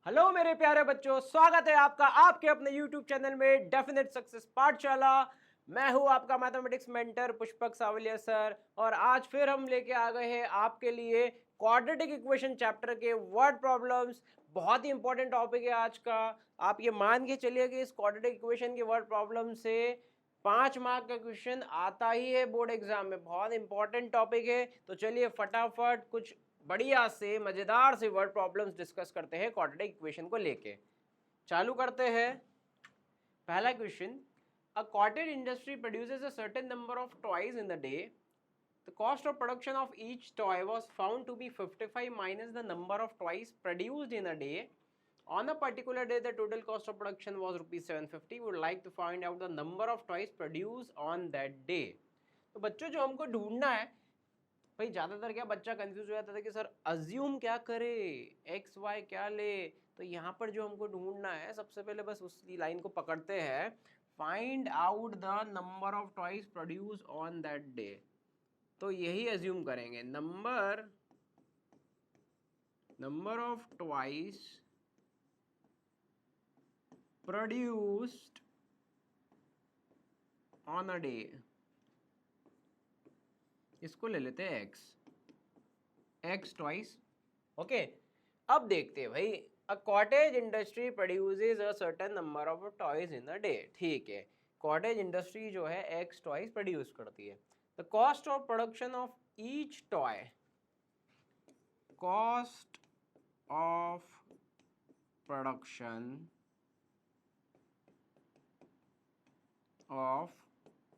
Hello मेरे प्यारे बच्चों, स्वागत है आपका आपके अपने YouTube चैनल में डेफिनेट सक्सेस पाठशाला। मैं हूं आपका mathematics mentor Pushpak Savaliya sir, और आज फिर हम लेके आ गए हैं आपके लिए क्वाड्रेटिक इक्वेशन चैप्टर के वर्ड प्रॉब्लम्स। बहुत ही इंपॉर्टेंट टॉपिक है आज का। आप ये मान के चलिए कि इस क्वाड्रेटिक इक्वेशन के वर्ड प्रॉब्लम से 5 मार्क का क्वेश्चन आता ही है बोर्ड एग्जाम में। बहुत इंपॉर्टेंट टॉपिक है। तो चलिए फटाफट कुछ बढ़िया से मजेदार से वर्ड प्रॉब्लम्स डिस्कस करते हैं क्वाड्रेटिक इक्वेशन को लेके। चालू करते हैं। पहला question, a cottage industry produces a certain number of toys in the day. The cost of production of each toy was found to be 55 minus the number of toys produced in a day. On a particular day, the total cost of production was rupees 750. We would like to find out the number of toys produced on that day. तो बच्चों जो हमको ढूंढना है, भाई ज्यादातर क्या बच्चा कंफ्यूज हो जाता था कि सर अज्यूम क्या करे, एक्स वाई क्या ले। तो यहाँ पर जो हमको ढूंढना है, सबसे पहले बस उसी लाइन को पकड़ते हैं, find out the number of toys produce on that day. तो यही अज्यूम करेंगे, number of toys produced on a day, इसको ले लेते हैं एक्स ट्वाइस। ओके, अब देखते हैं भाई, a cottage industry produces a certain number of toys in a day. ठीक है, कॉटेज इंडस्ट्री जो है एक्स टॉयज प्रोड्यूस करती है। The cost of production of each toy, cost of production of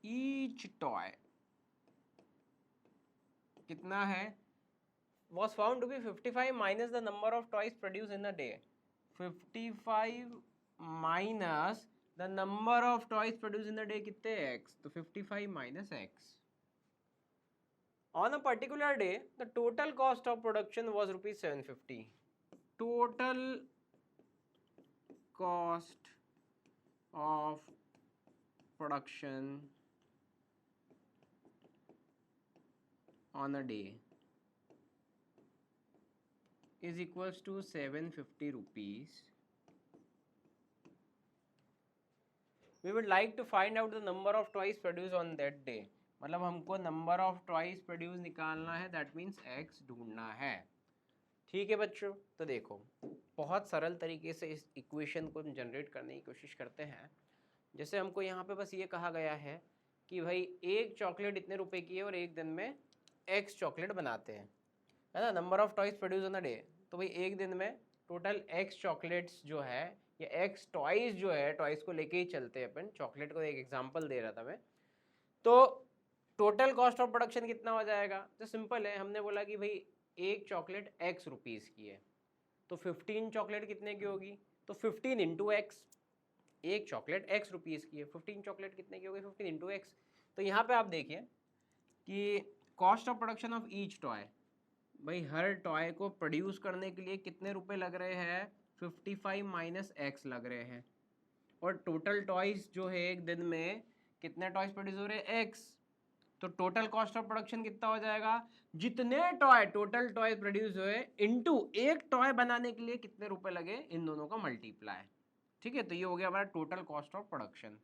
each toy कितना है, was found to be 55 minus the number of toys produced in a day. 55 minus the number of toys produced in a day कितने x, तो 55 minus x. On a particular day, the total cost of production was rupees 750. Total cost of production on a day is equals to 750 rupees. We would like to find out the number of toys produced on that day. मतलब हमको number of toys produce निकालना है, that means x ढूंढना है। ठीक है बच्चों, तो देखो बहुत सरल तरीके से इस इक्वेशन को जनरेट करने की कोशिश करते हैं। जैसे हमको यहाँ पे बस ये कहा गया है कि भाई एक चॉकलेट इतने रुपए की है और एक दिन में एक्स चॉकलेट बनाते हैं, है ना। Number of toys produce on a day, तो भाई एक दिन में टोटल एक्स चॉकलेट्स जो है, या एक्स टॉयज जो है, टॉयज को लेके ही चलते हैं अपन, चॉकलेट को एक एग्जांपल दे रहा था मैं। तो टोटल कॉस्ट ऑफ प्रोडक्शन कितना हो जाएगा, तो सिंपल है, हमने बोला कि भाई एक चॉकलेट एक्स रुपीज़ की है, तो 15 चॉकलेट कितने की होगी, तो 15 इंटू एक्स। एक चॉकलेट एक्स रुपीज़ की है, 15 चॉकलेट कितने की होगी, 15 इंटू एक्स। तो यहाँ पे आप देखिए कि cost of production of each toy, भाई हर टॉय को प्रोड्यूस करने के लिए कितने रुपए लग रहे हैं, 55 माइनस एक्स लग रहे हैं। और टोटल टॉयज जो है एक दिन में कितने टॉयज प्रोड्यूस हो रहे हैं, एक्स। तो टोटल कॉस्ट ऑफ प्रोडक्शन कितना हो जाएगा, जितने टॉय टोटल टॉय प्रोड्यूस हुए इनटू एक टॉय बनाने के लिए कितने रुपए लगे, इन दोनों का मल्टीप्लाई। ठीक है, तो ये हो गया हमारा टोटल कॉस्ट ऑफ प्रोडक्शन।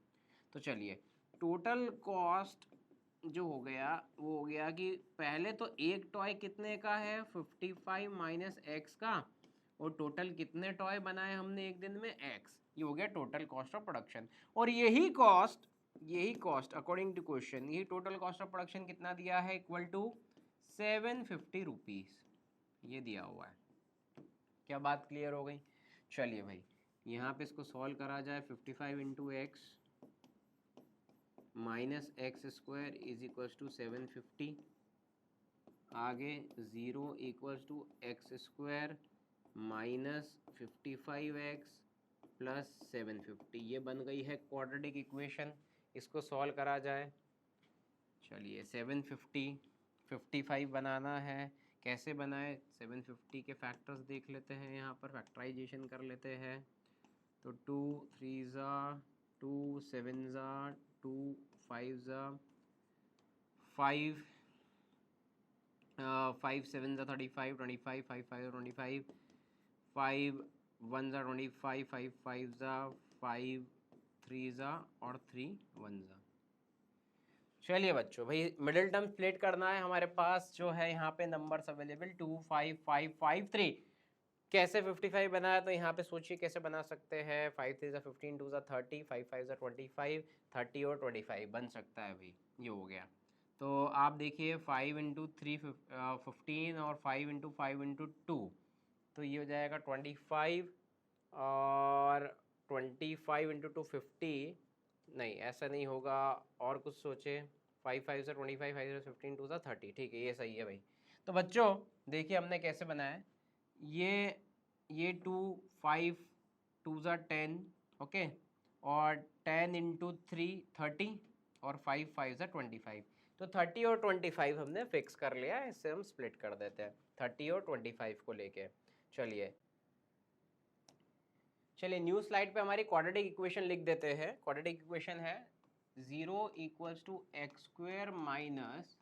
तो चलिए, टोटल कॉस्ट जो हो गया वो हो गया कि पहले तो एक टॉय कितने का है, 55 माइनस एक्स का, और टोटल कितने टॉय बनाए हमने एक दिन में, एक्स। ये हो गया टोटल कॉस्ट ऑफ प्रोडक्शन। और यही कॉस्ट अकॉर्डिंग टू क्वेश्चन, यही टोटल कॉस्ट ऑफ प्रोडक्शन कितना दिया है, इक्वल टू 750 रुपीज, ये दिया हुआ है। क्या बात क्लियर हो गई। चलिए भाई, यहाँ पे इसको सॉल्व करा जाए, 55 into x minus x square is equals to 750, आगे 0 equals to x square minus 55x plus 750, ये बन गई है क्वाड्रेटिक इक्वेशन। इसको सॉल्व करा जाए, चलिए 750 55 बनाना है, कैसे बनाए, 750 के फैक्टर्स देख लेते हैं, यहाँ पर फैक्टराइजेशन कर लेते हैं। तो 2 3 ज़ा 2 7 ज़ा 2 5 ज़ा 5 5 7 ज़ा 35 25 5 5 25 5 1 ज़ा 25, 5 5 ज़ा 5 3 ज़ा और 3 1 ज़ा। चलिए बच्चों, भाई मिडिल टर्म स्प्लिट करना है हमारे पास जो है यहाँ पे नंबर्स अवेलेबल 2 5 5 5 3। कैसे 55 बनाया, तो यहाँ पे सोचिए कैसे बना सकते हैं। 5 3 ज़ा 15, 2 ज़ा 30, 5 5 ज़ा 25, 30 और 25 बन सकता है भाई, ये हो गया। तो आप देखिए 5 इंटू 3 15 और 5 इंटू 5 इंटू 2, तो ये हो जाएगा 25 और 25 इंटू 2 50। नहीं ऐसा नहीं होगा, और कुछ सोचे। 5 5 से 25, 5 से 15, 2 सा 30, ठीक है ये सही है भाई। तो बच्चों देखिए हमने कैसे बनाया है, ये 2 5 2 ज़ा 10, ओके, और 10 इंटू 3 30 और 5 5 ज़ा 25। तो 30 और 25 हमने फिक्स कर लिया है, इससे हम स्प्लिट कर देते हैं 30 और 25 को लेके। चलिए न्यू स्लाइड पे हमारी क्वाड्रेटिक इक्वेशन लिख देते हैं। क्वाड्रेटिक इक्वेशन है 0 equals to x square minus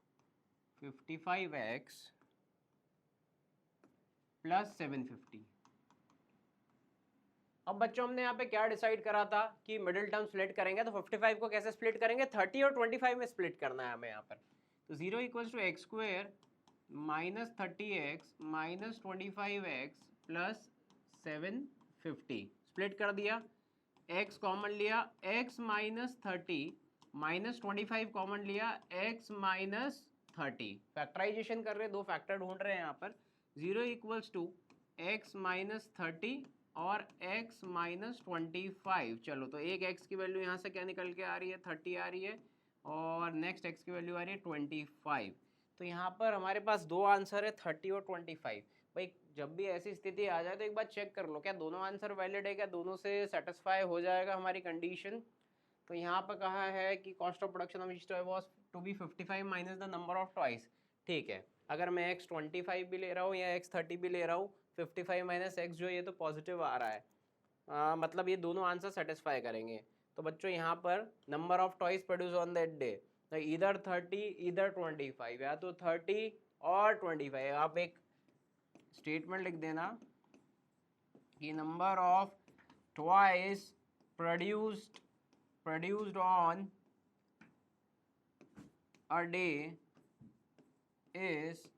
55x plus 750। अब बच्चों हमने यहाँ पे क्या डिसाइड करा था कि मिडिल टर्म स्प्लिट करेंगे, तो 55 को कैसे स्प्लिट करेंगे, 30 और 25 में स्प्लिट करना है हमें यहाँ पर। तो 0 equals to x square minus 30x minus 25x plus 750 split कर दिया। x कॉमन लिया, x माइनस 30 माइनस 25 कॉमन लिया, x माइनस 30। फैक्टराइजेशन कर रहे हैं, दो फैक्टर ढूंढ रहे हैं यहाँ पर। 0 इक्वल्स टू x माइनस 30 और x माइनस 25। चलो तो एक x की वैल्यू यहाँ से क्या निकल के आ रही है, 30 आ रही है, और नेक्स्ट x की वैल्यू आ रही है 25। तो यहाँ पर हमारे पास दो आंसर है 30 और 25। भाई जब भी ऐसी स्थिति आ जाए तो एक बार चेक कर लो क्या दोनों आंसर वैलिड है, क्या दोनों से सेटिस्फाई हो जाएगा हमारी कंडीशन। तो यहाँ पर कहा है कि cost of production of each toy was to be 55 minus the number of toys. ठीक है, अगर मैं x 25 भी ले रहा हूँ या x 30 भी ले रहा हूँ, 55 माइनस x जो ये तो पॉजिटिव आ रहा है, मतलब ये दोनों आंसर सेटिस्फाई करेंगे। तो बच्चों यहाँ पर number of toys produce on that day, इधर 30 इधर 25, या तो 30 और 25। आप एक स्टेटमेंट लिख देना कि number of toys produced on a day is,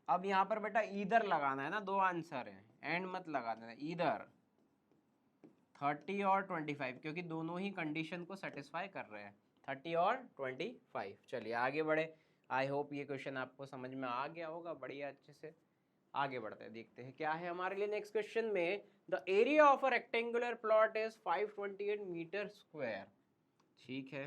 अब यहाँ पर बेटा ईदर लगाना है ना, दो आंसर है, एंड मत लगा देना, ईदर 30 और 25, क्योंकि दोनों ही कंडीशन को सेटिस्फाई कर रहे हैं, 30 और 25। चलिए आगे बढ़े। आई होप ये क्वेश्चन आपको समझ में आ गया होगा बढ़िया अच्छे से। आगे बढ़ते हैं, देखते हैं क्या है हमारे लिए नेक्स्ट क्वेश्चन में। The area of a rectangular plot is 528 metre square. ठीक है,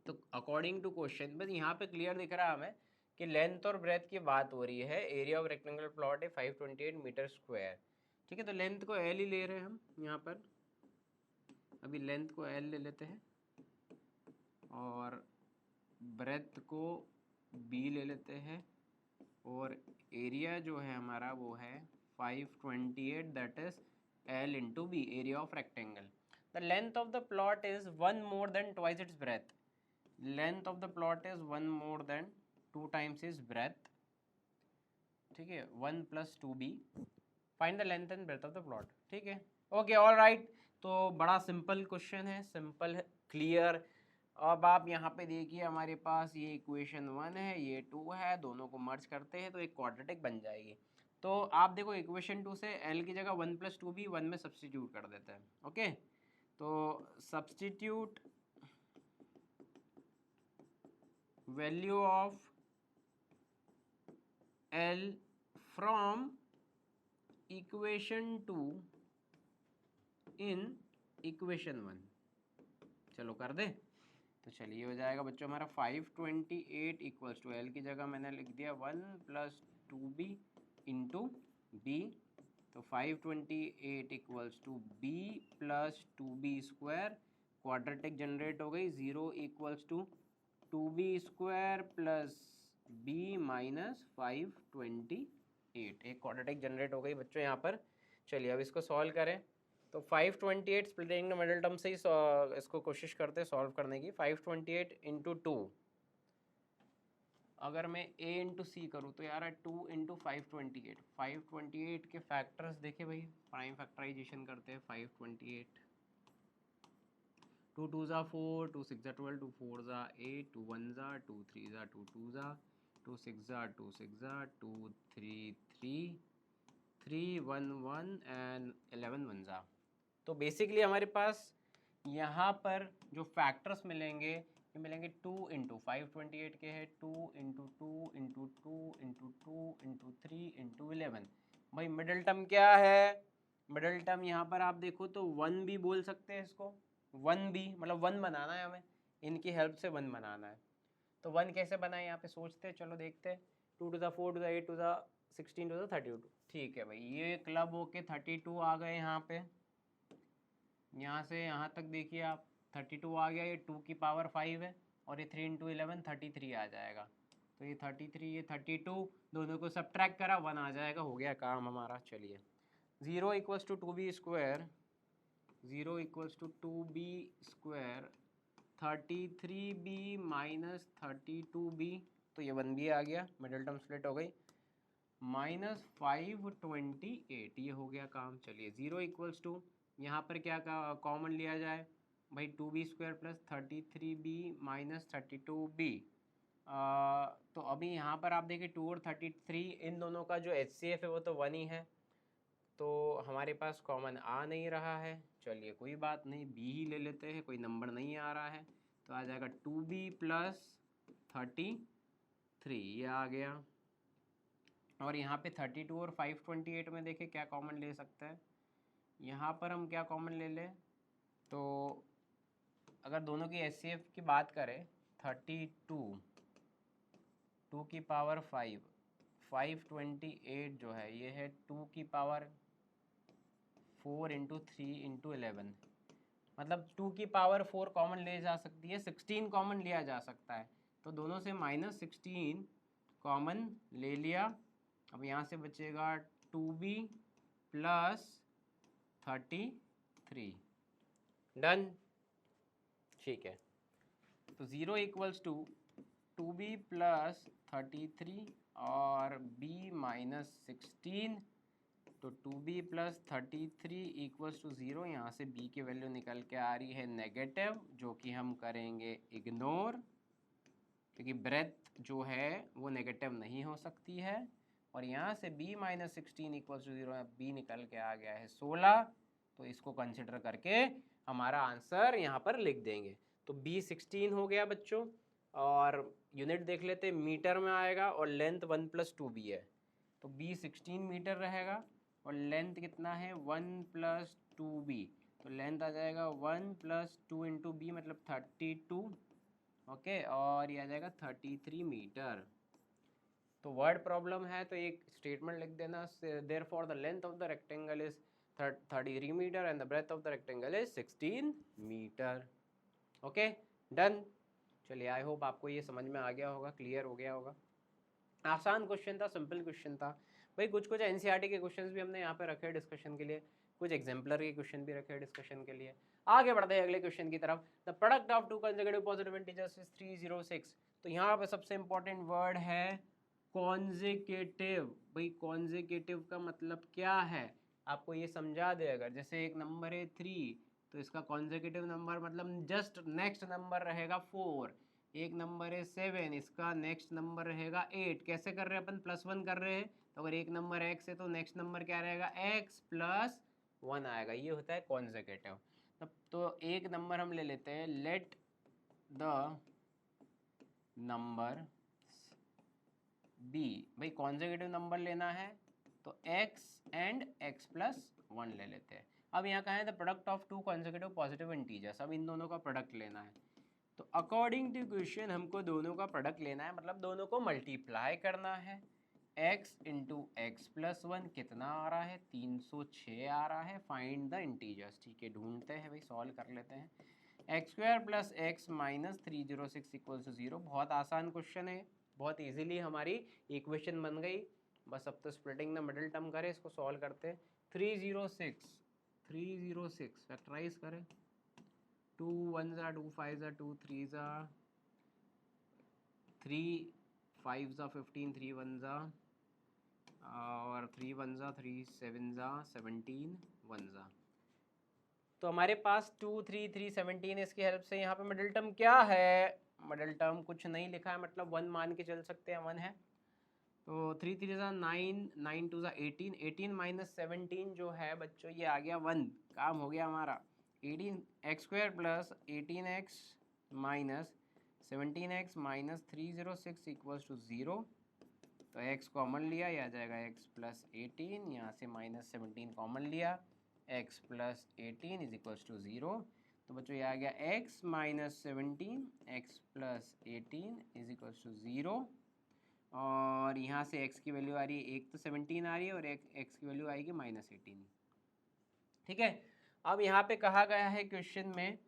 तो अकॉर्डिंग टू क्वेश्चन बस यहाँ पे क्लियर दिख रहा है हमें कि लेंथ और ब्रेथ की बात हो रही है। एरिया ऑफ रेक्टेंगुलर प्लॉट है 528 मीटर स्क्वायर। ठीक है, तो लेंथ को एल ही ले रहे हैं हम यहाँ पर, अभी लेंथ को एल ले लेते हैं और ब्रेथ को बी ले लेते हैं, और एरिया जो है हमारा वो है 528, that is L into B, area of rectangle. The length of the plot is 1 more than twice its breadth. Length of the plot is 1 more than 2 times is breadth. ठीक है, 1 plus 2b, find the length and breadth of the plot. ठीक है, okay all right. तो बड़ा simple question है, simple है, clear. अब आप यहाँ पे देखिए हमारे पास ये इक्वेशन 1 है, ये 2 है, दोनों को मर्ज करते हैं तो एक क्वाड्रेटिक बन जाएगी। तो आप देखो इक्वेशन 2 से L की जगह 1 प्लस 2b 1 में सब्सटीट्यूट कर देते हैं। ओके, तो substitute value of L from equation 2 in equation 1। चलो कर दे। तो चलिए हो जाएगा बच्चों हमारा 528 इक्वल्स टू एल की जगह मैंने लिख दिया 1 प्लस 2b इंटू बी। तो 528 equals to b plus 2b square, quadratic generate हो गई। 0 equals to 2b square plus b minus 528, एक क्वाड्रेटिक जनरेट हो गई बच्चों यहाँ पर। चलिए अब इसको सॉल्व करें। तो 528 स्प्लिटिंग द मिडिल टर्म से ही इसको कोशिश करते हैं सॉल्व करने की। 528 इंटू 2, अगर मैं a इंटू सी करूँ तो यार 2 इंटू 528, 528 के फैक्टर्स देखे भाई, प्राइम फैक्टराइजेशन करते हैं 528, 2 2 ज़ा 4, 2 6 ज़ा 12, 2 4 ज़ा 8, 2 1 ज़ा 2 3 ज़ा 2 2 ज़ा 2 6 ज़ा 2 6 ज़ा 2 3 3 3 1 1 एंड 11 1 ज़ा। तो बेसिकली हमारे पास यहाँ पर जो फैक्टर्स मिलेंगे ये मिलेंगे 2 इंटू 528 के है, 2 into 2 into 2 into 2 into 3 into 11। भाई मिडल टर्म क्या है? मिडल टर्म यहाँ पर आप देखो तो 1 भी बोल सकते हैं इसको, 1 भी मतलब 1 बनाना है हमें, इनकी हेल्प से 1 बनाना है। तो 1 कैसे बनाए यहाँ पे सोचते हैं, चलो देखते हैं। 2 to the 4 to the 8 to the 16 to the 32। ठीक है भाई, ये क्लब होके 32 आ गए यहाँ पे, यहाँ से यहाँ तक देखिए आप 32 आ गया, ये 2 की पावर 5 है और ये 3 इंटू 11 33 आ जाएगा। तो ये 33 ये 32 दोनों को सब्ट्रैक्ट करा 1 आ जाएगा, हो गया काम हमारा। चलिए 0 equals to 2b square, 0 equals to 2b square 33b minus 32b, तो ये 1 भी आ गया, मिडिल टर्म स्प्लिट हो गई, माइनस 528, ये हो गया काम। चलिए 0 इक्वल्स टू यहाँ पर क्या कॉमन लिया जाए भाई, 2b square plus 33b minus 32b। तो अभी यहाँ पर आप देखिए 2 और 33 इन दोनों का जो HCF है वो तो 1 ही है, तो हमारे पास कॉमन आ नहीं रहा है। चलिए कोई बात नहीं, b ही ले लेते हैं, कोई नंबर नहीं आ रहा है, तो आ जाएगा 2b प्लस 33, ये आ गया। और यहाँ पे 32 और 528 में देखिए क्या कॉमन ले सकते हैं, यहाँ पर हम क्या कॉमन ले लें, तो अगर दोनों की HCF की बात करें 32 2 की पावर 5, 528 जो है ये है 2 की पावर 4 इंटू 3 इंटू 11, मतलब 2 की पावर 4 कॉमन ले जा सकती है, 16 कॉमन लिया जा सकता है, तो दोनों से माइनस 16 कॉमन ले लिया। अब यहाँ से बचेगा 2b प्लस 33, डन। ठीक है, तो 0 इक्वल्स टू 2b प्लस 33 और b माइनस 16, तो 2b प्लस 33 इक्वल्स टू 0, यहाँ से b की वैल्यू निकल के आ रही है नेगेटिव, जो कि हम करेंगे इग्नोर, क्योंकि ब्रेथ जो है वो नेगेटिव नहीं हो सकती है। और यहाँ से b minus 16 equals to 0, b निकल के आ गया है 16, तो इसको कंसिडर करके हमारा आंसर यहाँ पर लिख देंगे। तो b 16 हो गया बच्चों, और यूनिट देख लेते, मीटर में आएगा और लेंथ 1 प्लस 2b है, तो b 16 मीटर रहेगा और लेंथ कितना है 1 प्लस 2b, तो लेंथ आ जाएगा 1 प्लस 2 इंटू बी मतलब 32, ओके, और ये आ जाएगा 33 मीटर। तो वर्ड प्रॉब्लम है तो एक स्टेटमेंट लिख देना, therefore the length of the rectangle is 33 metre and the breadth of the rectangle is 16 metre. Okay, done. चलिए आई होप आपको ये समझ में आ गया होगा, क्लियर हो गया होगा। आसान क्वेश्चन था, सिंपल क्वेश्चन था भाई। कुछ कुछ एनसीईआरटी के क्वेश्चंस भी हमने यहाँ पे रखे डिस्कशन के लिए, कुछ एग्जाम्पलर के क्वेश्चन भी रखे डिस्कशन के लिए। आगे बढ़ते हैं अगले क्वेश्चन की तरफ। The product of to consecutive positive integers is 306। तो यहाँ पे सबसे इंपॉर्टेंट वर्ड है कॉन्जिकेटिव। भाई कॉन्जिकेटिव का मतलब क्या है आपको ये समझा दे, अगर जैसे एक नंबर है 3 तो इसका कॉन्जिकेटिव नंबर मतलब जस्ट नेक्स्ट नंबर रहेगा 4, एक नंबर है 7 इसका नेक्स्ट नंबर रहेगा 8। कैसे कर रहे हैं अपन, +1 कर रहे हैं, तो अगर एक नंबर x है तो नेक्स्ट नंबर क्या रहेगा x प्लस 1 आएगा, ये होता है कॉन्जिकेटिव। तो एक नंबर हम ले लेते हैं, लेट द नंबर b, भाई कॉन्जिकेटिव नंबर लेना है तो x एंड x प्लस 1 ले लेते हैं। अब यहाँ कहा है the product of to consecutive positive integers, अब इन दोनों का प्रोडक्ट लेना है। तो अकॉर्डिंग टू क्वेश्चन हमको दोनों का प्रोडक्ट लेना है, मतलब दोनों को मल्टीप्लाई करना है। x इंटू एक्स प्लस 1 कितना आ रहा है, 306 आ रहा है। फाइंड द इंटीजर्स, ठीक है ढूंढते हैं भाई, सॉल्व कर लेते हैं। X square plus x minus 306 equal to 0, बहुत आसान क्वेश्चन है, बहुत इजीली हमारी इक्वेशन बन गई। बस अब तो स्प्लिटिंग द मिडिल टर्म करें, इसको सॉल्व करते हैं। 306 फैक्टराइज करें, 2 1 ज़ा 2 5 ज़ा 2 3 ज़ा 3 5 ज़ा 15, 3 1 ज़ा और 3 1 ज़ा 3 7 ज़ा 17 1 ज़ा। तो हमारे पास 2 3 3 17, इसकी हेल्प से यहाँ पे मिडिल टर्म क्या है, मिडिल टर्म कुछ नहीं लिखा है, मतलब 1 मान के चल सकते हैं, 1 है। तो 3 3 ज़ा 9, 9 2 ज़ा 18, 18 माइनस 17 जो है बच्चों ये आ गया 1, काम हो गया हमारा। 18 x square plus 18x minus 17x minus 306 equals to 0। तो x कॉमन लिया, ये आ जाएगा x प्लस 18, यहाँ से माइनस 17 कॉमन लिया, x plus 18 is equals to 0। तो बच्चों ये आ गया x minus 17 x plus 18 is equals to 0। और यहाँ से x की वैल्यू आ रही है, एक तो 17 आ रही है और एक x की वैल्यू आएगी माइनस 18। ठीक है, अब यहाँ पे कहा गया है क्वेश्चन में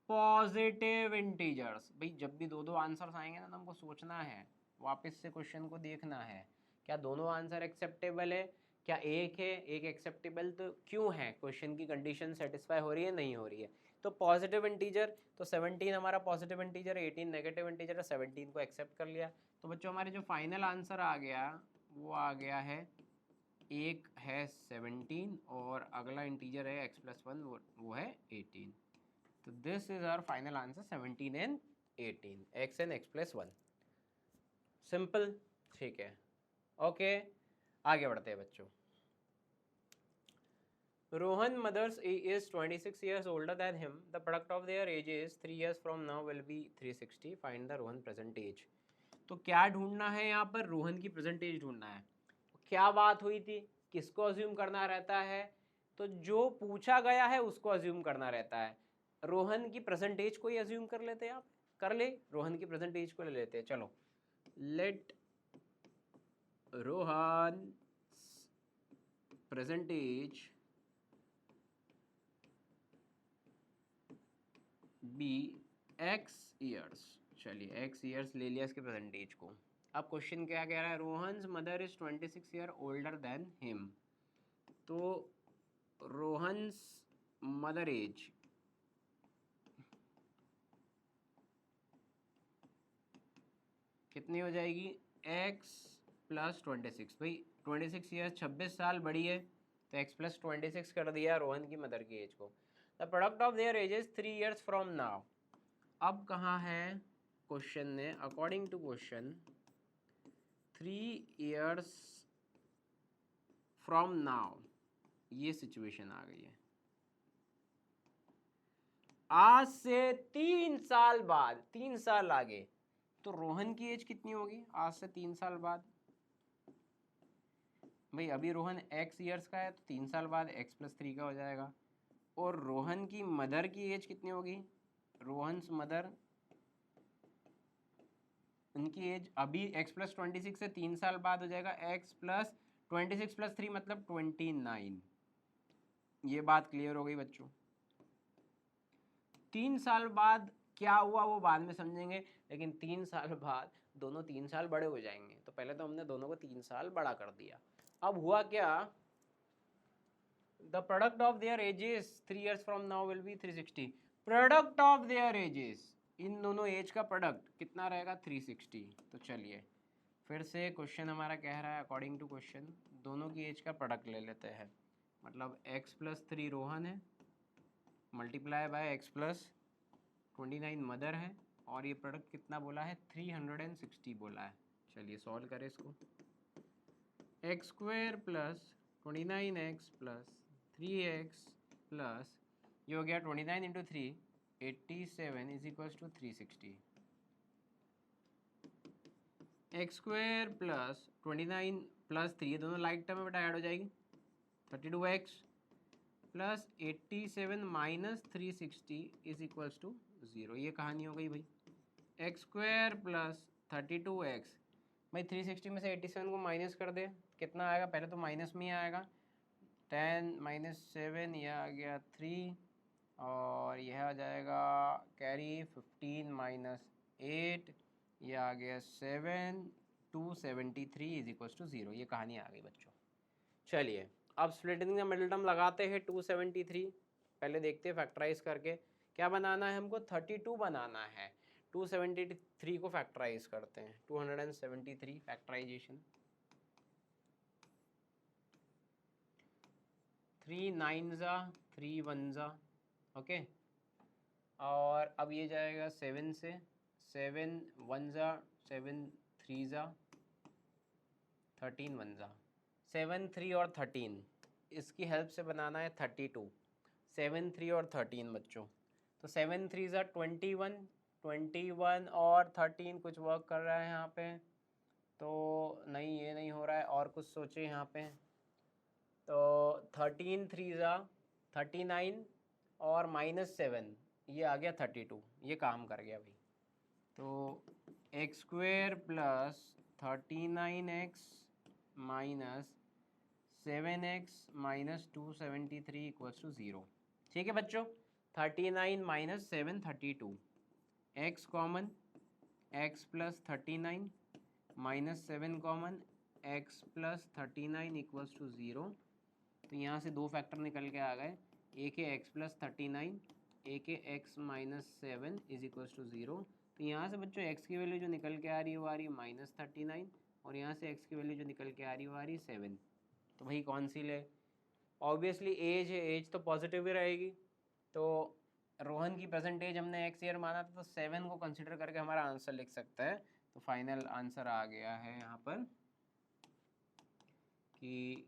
पॉजिटिव इंटीजर्स। भाई जब भी दो दो आंसर्स आएंगे ना तो हमको सोचना है, वापस से क्वेश्चन को देखना है, क्या दोनों आंसर एक्सेप्टेबल है, क्या एक है एक एक्सेप्टेबल, तो क्यों है, क्वेश्चन की कंडीशन सेटिस्फाई हो रही है नहीं हो रही है। तो पॉजिटिव इंटीजर, तो 17 हमारा पॉजिटिव इंटीजर है, 18 नेगेटिव इंटीजर है, 17 को एक्सेप्ट कर लिया। तो बच्चों हमारे जो फाइनल आंसर आ गया वो आ गया है, एक है 17 और अगला इंटीजर है x प्लस 1, वो है 18। तो this is our final answer 17 and 18, x and x plus 1। Simple, ठीक है, ओके आगे बढ़ते हैं बच्चों। Rohan mother's age is 26 years older than him. The product of their ages 3 years from now will be 360. Find the Rohan present age. तो क्या ढूंढना है यहाँ पर, रोहन की प्रेजेंट एज ढूंढना है। क्या बात हुई थी, किसको अज्यूम करना रहता है, तो जो पूछा गया है उसको अज्यूम करना रहता है। रोहन की प्रेजेंट एज को ही अज्यूम कर लेते हैं, आप कर ले, रोहन की प्रेजेंट एज को ले लेते हैं। चलो, let Rohan present age be x years. चलिए x ईयर्स ले लिया इसके प्रेजेंट एज को। अब क्वेश्चन क्या कह रहा है, Rohan's mother is 26 year older than him. तो रोहन्स मदर एज कितनी हो जाएगी, x प्लस 26। भाई 26 ईयर 26 साल बड़ी है, तो x प्लस 26 कर दिया रोहन की मदर की एज को। The product of their ages 3 years from now. अब कहाँ है क्वेश्चन ने, according to question 3 years from now, ये सिचुएशन आ गई है। आज से 3 साल बाद, 3 साल आगे, तो रोहन की एज कितनी होगी आज से 3 साल बाद। भाई अभी रोहन x ईयर्स का है, तो 3 साल बाद x प्लस 3 का हो जाएगा। और रोहन की मदर की एज कितनी होगी, रोहन्स मदर, उनकी एज अभी x प्लस 26 से 3 साल बाद हो जाएगा x प्लस 26 प्लस 3 मतलब 29। ये बात क्लियर हो गई बच्चों। 3 साल बाद क्या हुआ वो बाद में समझेंगे, लेकिन 3 साल बाद दोनों 3 साल बड़े हो जाएंगे। तो पहले तो हमने दोनों को 3 साल बड़ा कर दिया। अब हुआ क्या, the product of their ages 3 years from now will be 360। Product of their ages, इन दोनों एज का प्रोडक्ट कितना रहेगा, 360। तो चलिए फिर से क्वेश्चन हमारा कह रहा है, अकॉर्डिंग टू क्वेश्चन दोनों की एज का प्रोडक्ट ले लेते हैं। मतलब x प्लस 3 रोहन है, multiply by x plus 29 mother है, और ये प्रोडक्ट कितना बोला है, 360 बोला है। चलिए सॉल्व करें इसको। X square plus 29x plus 3x plus, ये हो गया 29 into 3 87 is equals to 360। X square plus 29 plus 3, दोनों लाइक टर्म में बेटा ऐड हो जाएगी, 32x plus 87 minus 360 is equals to 0। ये कहानी हो गई भाई। एक्स स्क्वायर प्लस 32x, भाई 360 में से 87 को माइनस कर दे, कितना आएगा, पहले तो माइनस में ही आएगा, 10 माइनस 7, यह आ गया 3, और यह आ जाएगा कैरी 15 माइनस 8, यह आ गया 7, 273 इज इक्वल्स टू 0। ये कहानी आ गई बच्चों। चलिए अब स्प्लिटिंग का मिडिल टर्म लगाते हैं 273। पहले देखते हैं फैक्टराइज करके क्या बनाना है हमको, 32 बनाना है। 273 को फैक्टराइज करते हैं, 273 फैक्टराइजेशन, 3 9 ज़ा 3 1 ज़ा, ओके। और अब ये जाएगा 7 से, 7 1 ज़ा 7 3 ज़ा 13 1 ज़ा, 7 3 और 13, इसकी हेल्प से बनाना है 32, 7 3 और 13 बच्चों। तो 7 3 ज़ा 21, 21 और 13 कुछ वर्क कर रहा है यहाँ पे, तो नहीं ये नहीं हो रहा है, और कुछ सोचे यहाँ पे। तो 13 3 ज़ा 39 और -7 ये आ गया 32, ये काम कर गया भाई। तो x square plus 39x minus 7x minus 273 equals to 0। ठीक है बच्चों, 39 minus 7 32, x common, x plus 39 minus 7 common, x plus 39 equals to 0। तो यहाँ से दो फैक्टर निकल के आ गए, एक है x प्लस 39, एक है x minus 7 is equals to 0। तो यहाँ से बच्चों x की वैल्यू जो निकल के आ रही है वो आ रही है -39, और यहाँ से x की वैल्यू जो निकल के आ रही है वो आ रही है 7। तो भाई कौन सी ले? ऑब्वियसली एज है, एज तो पॉजिटिव ही रहेगी। तो रोहन की परसेंटेज हमने x ईयर माना था, तो 7 को कंसिडर करके हमारा आंसर लिख सकता है। तो फाइनल आंसर आ गया है यहाँ पर कि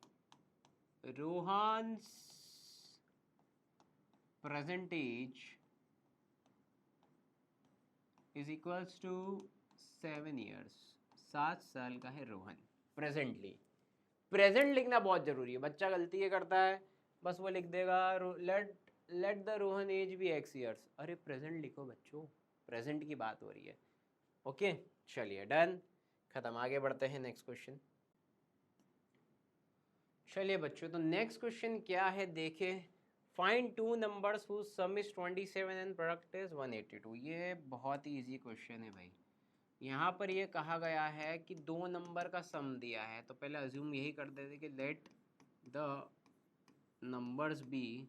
Rohan's percentage is equals to 7 years, 7 साल का है रोहन प्रेजेंटली। प्रेजेंट लिखना बहुत जरूरी है, बच्चा गलती ये करता है, बस वो लिख देगा let the Rohan age be x years. अरे प्रेजेंट लिखो बच्चों, प्रेजेंट की बात हो रही है। ओके चलिए डन, खत्म, आगे बढ़ते हैं नेक्स्ट क्वेश्चन। चलिए बच्चों, तो नेक्स्ट क्वेश्चन क्या है देखे, find two numbers whose sum is 27 and product is 182। ये बहुत ही इजी क्वेश्चन है भाई। यहाँ पर ये कहा गया है कि दो नंबर का सम दिया है, तो पहले अज्यूम यही कर देते कि let the numbers be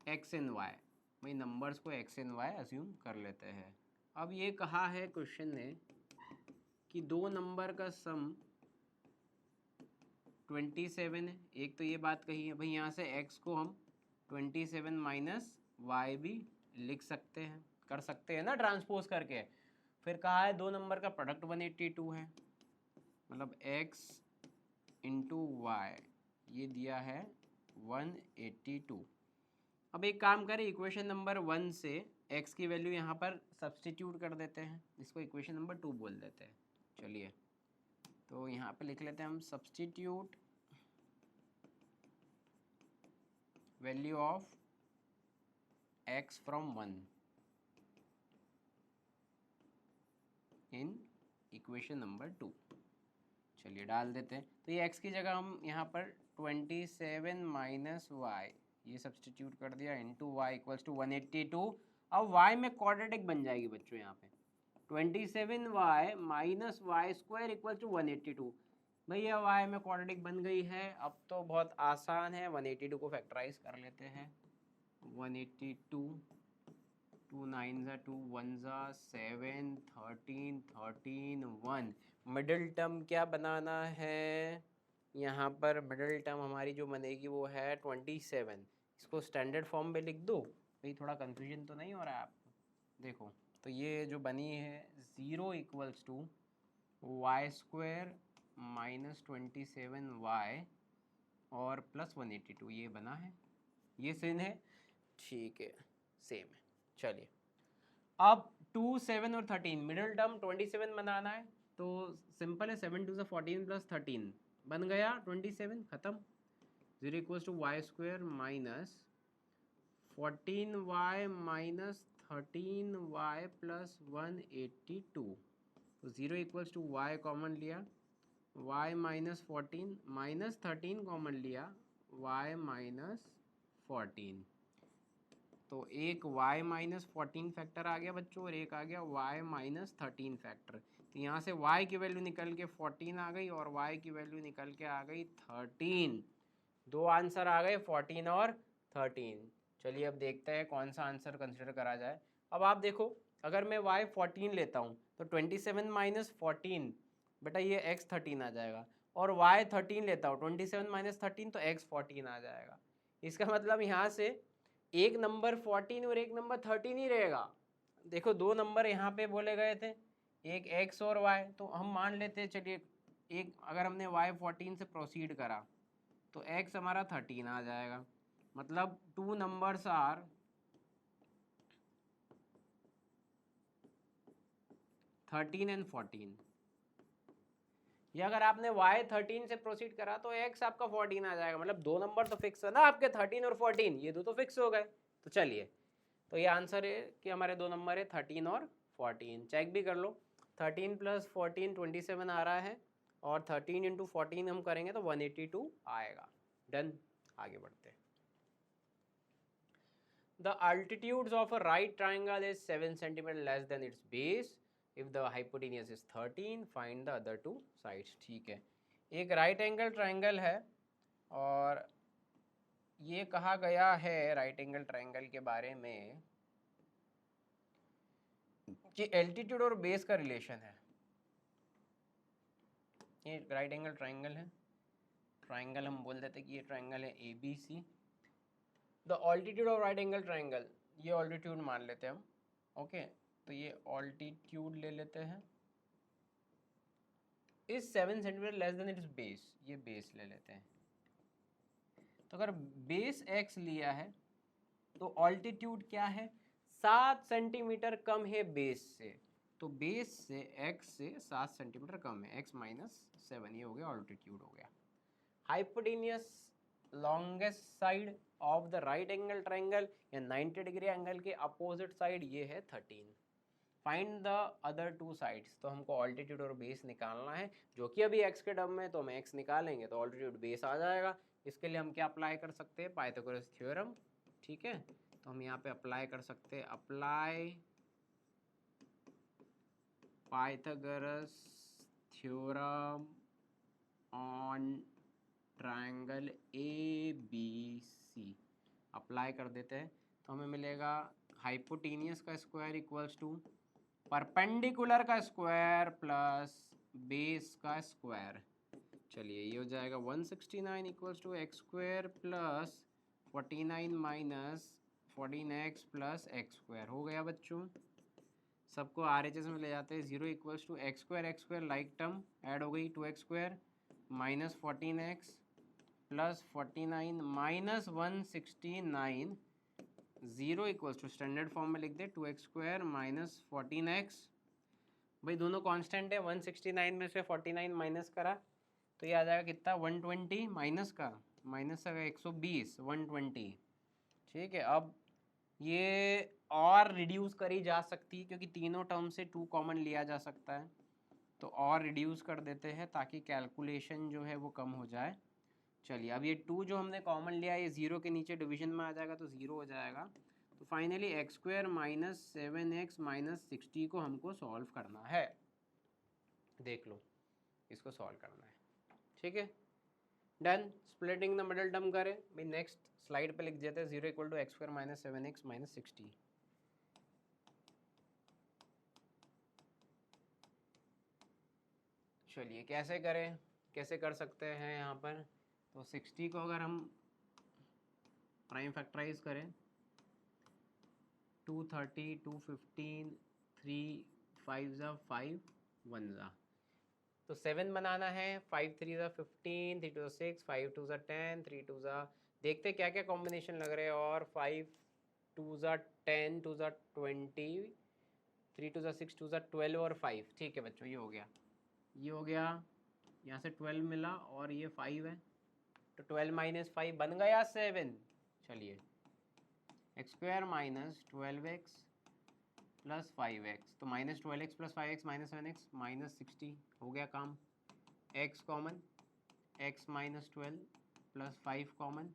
x and y. भाई नंबर्स को एक्स एंड वाई अज्यूम कर लेते हैं। अब ये कहा है क्वेश्चन ने कि दो नंबर का सम 27 है, एक तो ये बात कही है भाई। यहाँ से x को हम 27 माइनस वाई भी लिख सकते हैं, कर सकते हैं ना ट्रांसपोज करके। फिर कहा है दो नंबर का प्रोडक्ट 182 है, मतलब x इंटू वाई, ये दिया है 182। अब एक काम करें, इक्वेशन नंबर 1 से x की वैल्यू यहाँ पर सब्सटीट्यूट कर देते हैं, इसको इक्वेशन नंबर 2 बोल देते हैं। चलिए तो यहाँ पे लिख लेते हैं हम substitute value of x from 1 in equation number 2। चलिए डाल देते हैं, तो ये x की जगह हम यहाँ पर 27 माइनस वाई ये सब्सटीट्यूट कर दिया, इंटू वाई इक्वल्स टू 182। अब y में क्वाड्रेटिक बन जाएगी बच्चों, यहाँ पे 27y minus y square equal to 182। भैया y में क्वाड्रेटिक बन गई है, अब तो बहुत आसान है, 182 को फैक्टराइज कर लेते हैं। 182, 2 9 ज़ा 2 1 ज़ा 7 13 13 1। मिडिल टर्म क्या बनाना है, यहाँ पर मिडिल टर्म हमारी जो बनेगी वो है 27। इसको स्टैंडर्ड फॉर्म में लिख दो भाई, थोड़ा कन्फ्यूजन तो नहीं हो रहा है आपको? देखो तो ये जो बनी है 0 equals to y square minus 27y और प्लस 182, ये बना है, ये सेम है, ठीक है सेम है। चलिए अब 2 7 और 13 मिडिल टर्म 27 बनाना है, तो सिंपल है, 7 2 14 प्लस 13 बन गया 27, खत्म। 0 equals to y square minus 14y minus 13y plus 182। तो 0 इक्वल्स टू वाई कॉमन लिया, y माइनस 14 माइनस 13 कॉमन लिया, y माइनस 14। तो एक y माइनस 14 फैक्टर आ गया बच्चों, और एक आ गया y माइनस 13 फैक्टर। तो यहाँ से y की वैल्यू निकल के 14 आ गई और y की वैल्यू निकल के आ गई 13। दो आंसर आ गए 14 और 13। चलिए अब देखते हैं कौन सा आंसर कंसिडर करा जाए। अब आप देखो, अगर मैं y 14 लेता हूँ तो 27 माइनस 14 बेटा ये x 13 आ जाएगा, और y 13 लेता हूँ 27 माइनस 13 तो x 14 आ जाएगा। इसका मतलब यहाँ से एक नंबर 14 और एक नंबर 13 ही रहेगा। देखो दो नंबर यहाँ पे बोले गए थे, एक x और y, तो हम मान लेते हैं चलिए एक, अगर हमने y 14 से प्रोसीड करा तो x हमारा 13 आ जाएगा। मतलब टू नंबर्स आर 13 एंड 14। या अगर आपने y 13 से प्रोसीड करा तो x आपका 14 आ जाएगा। मतलब दो नंबर तो फिक्स है ना आपके, 13 और 14, ये दो तो फिक्स हो गए। तो चलिए, तो ये आंसर है कि हमारे दो नंबर है 13 और 14। चेक भी कर लो, 13 प्लस 14 27 आ रहा है, और 13 इंटू 14 हम करेंगे तो 182 आएगा। डन, आगे बढ़ते हैं। The altitudes of a right triangle is 7 cm less than its base. If the hypotenuse is 13, find the other two sides. ठीक है, एक राइट एंगल ट्राइंगल है, और ये कहा गया है राइट एंगल ट्राइंगल के बारे में कि एल्टीट्यूड और बेस का रिलेशन है। ये राइट एंगल ट्राइंगल है, ट्राइंगल हम बोल देते कि ये ट्राइंगल है ABC। The altitude of right angle triangle, ये ऑल्टीट्यूड मान लेते हैं हम, ओके तो ये ऑल्टीट्यूड ले लेते हैं, is 7 centimetre less than it's base, ये बेस ले लेते हैं। तो अगर बेस x लिया है तो ऑल्टीट्यूड क्या है, 7 सेंटीमीटर कम है बेस से, तो बेस से x से 7 सेंटीमीटर कम है, x माइनस 7, ये हो गया ऑल्टीट्यूड हो गया। Hypotenuse longest side of the right angle triangle या 90 डिग्री एंगल के अपोजिट साइड ये है 13। Find the other two sides, तो हमको ऑल्टीट्यूड और बेस निकालना है, जो कि अभी x के टर्म में, तो हम x निकालेंगे तो ऑल्टीट्यूड बेस आ जाएगा। इसके लिए हम क्या अप्लाई कर सकते हैं, पाइथागोरस थ्योरम। ठीक है, तो हम यहाँ पे अप्लाई कर सकते हैं, apply Pythagoras theorem on triangle ABC। Apply कर देते हैं तो हमें मिलेगा हाइपोटेनियस का स्क्वायर इक्वल्स टू परपेंडिकुलर का स्क्वायर प्लस बेस का स्क्वायर। चलिए ये हो जाएगा 169 equals to x square plus 49 minus 14x plus x square. हो गया बच्चों, सबको RHS में ले जाते हैं, 0 equals to x square like term add हो गई, 2x square minus 14x plus 49 minus 169, 0 equals to standard form में लिख दे 2x स्क्वायर माइनस 14x। भाई दोनों कांस्टेंट है, 169 में से 49 माइनस करा तो ये आ जाएगा कितना, 120 माइनस का 120, 120। ठीक है, अब ये और रिड्यूस करी जा सकती है क्योंकि तीनों टर्म से 2 कॉमन लिया जा सकता है, तो और रिड्यूस कर देते हैं ताकि कैलकुलेशन जो है वो कम हो जाए। चलिए अब ये 2 जो हमने कॉमन लिया ये 0 के नीचे डिवीजन में आ जाएगा तो 0 हो जाएगा। तो finally x square minus 7x minus 60 को हमको सॉल्व करना है। देख लो, इसको सॉल्व करना है। ठीक है, done. Splitting the middle term करें भाई, नेक्स्ट स्लाइड पे लिख देते हैं 0 equal to x square minus 7x minus 60। चलिए कैसे करें, कैसे कर सकते हैं यहाँ पर, तो 60 को अगर हम प्राइम फैक्टराइज करें 230, 215, 3 5 ज़ा 5 1 ज़ा, तो 7 बनाना है, 5 3 ज़ा 15, 3 2 6, 5 2 ज़ा 10, 3 2 ज़ा, देखते क्या क्या कॉम्बिनेशन लग रहे हैं, और 5 2 ज़ा 10, 2 ज़ा 20, 3 2 ज़ा 6, 2 ज़ा 12 और 5। ठीक है बच्चों, ये हो गया, ये हो गया, यहाँ से 12 मिला और ये 5 है, तो 12 माइनस 5 बन गया 7। चलिए x square minus 12x plus 5x, तो minus 12x plus 5x minus 7x minus 60 हो गया काम। x common, x minus 12 plus 5 common,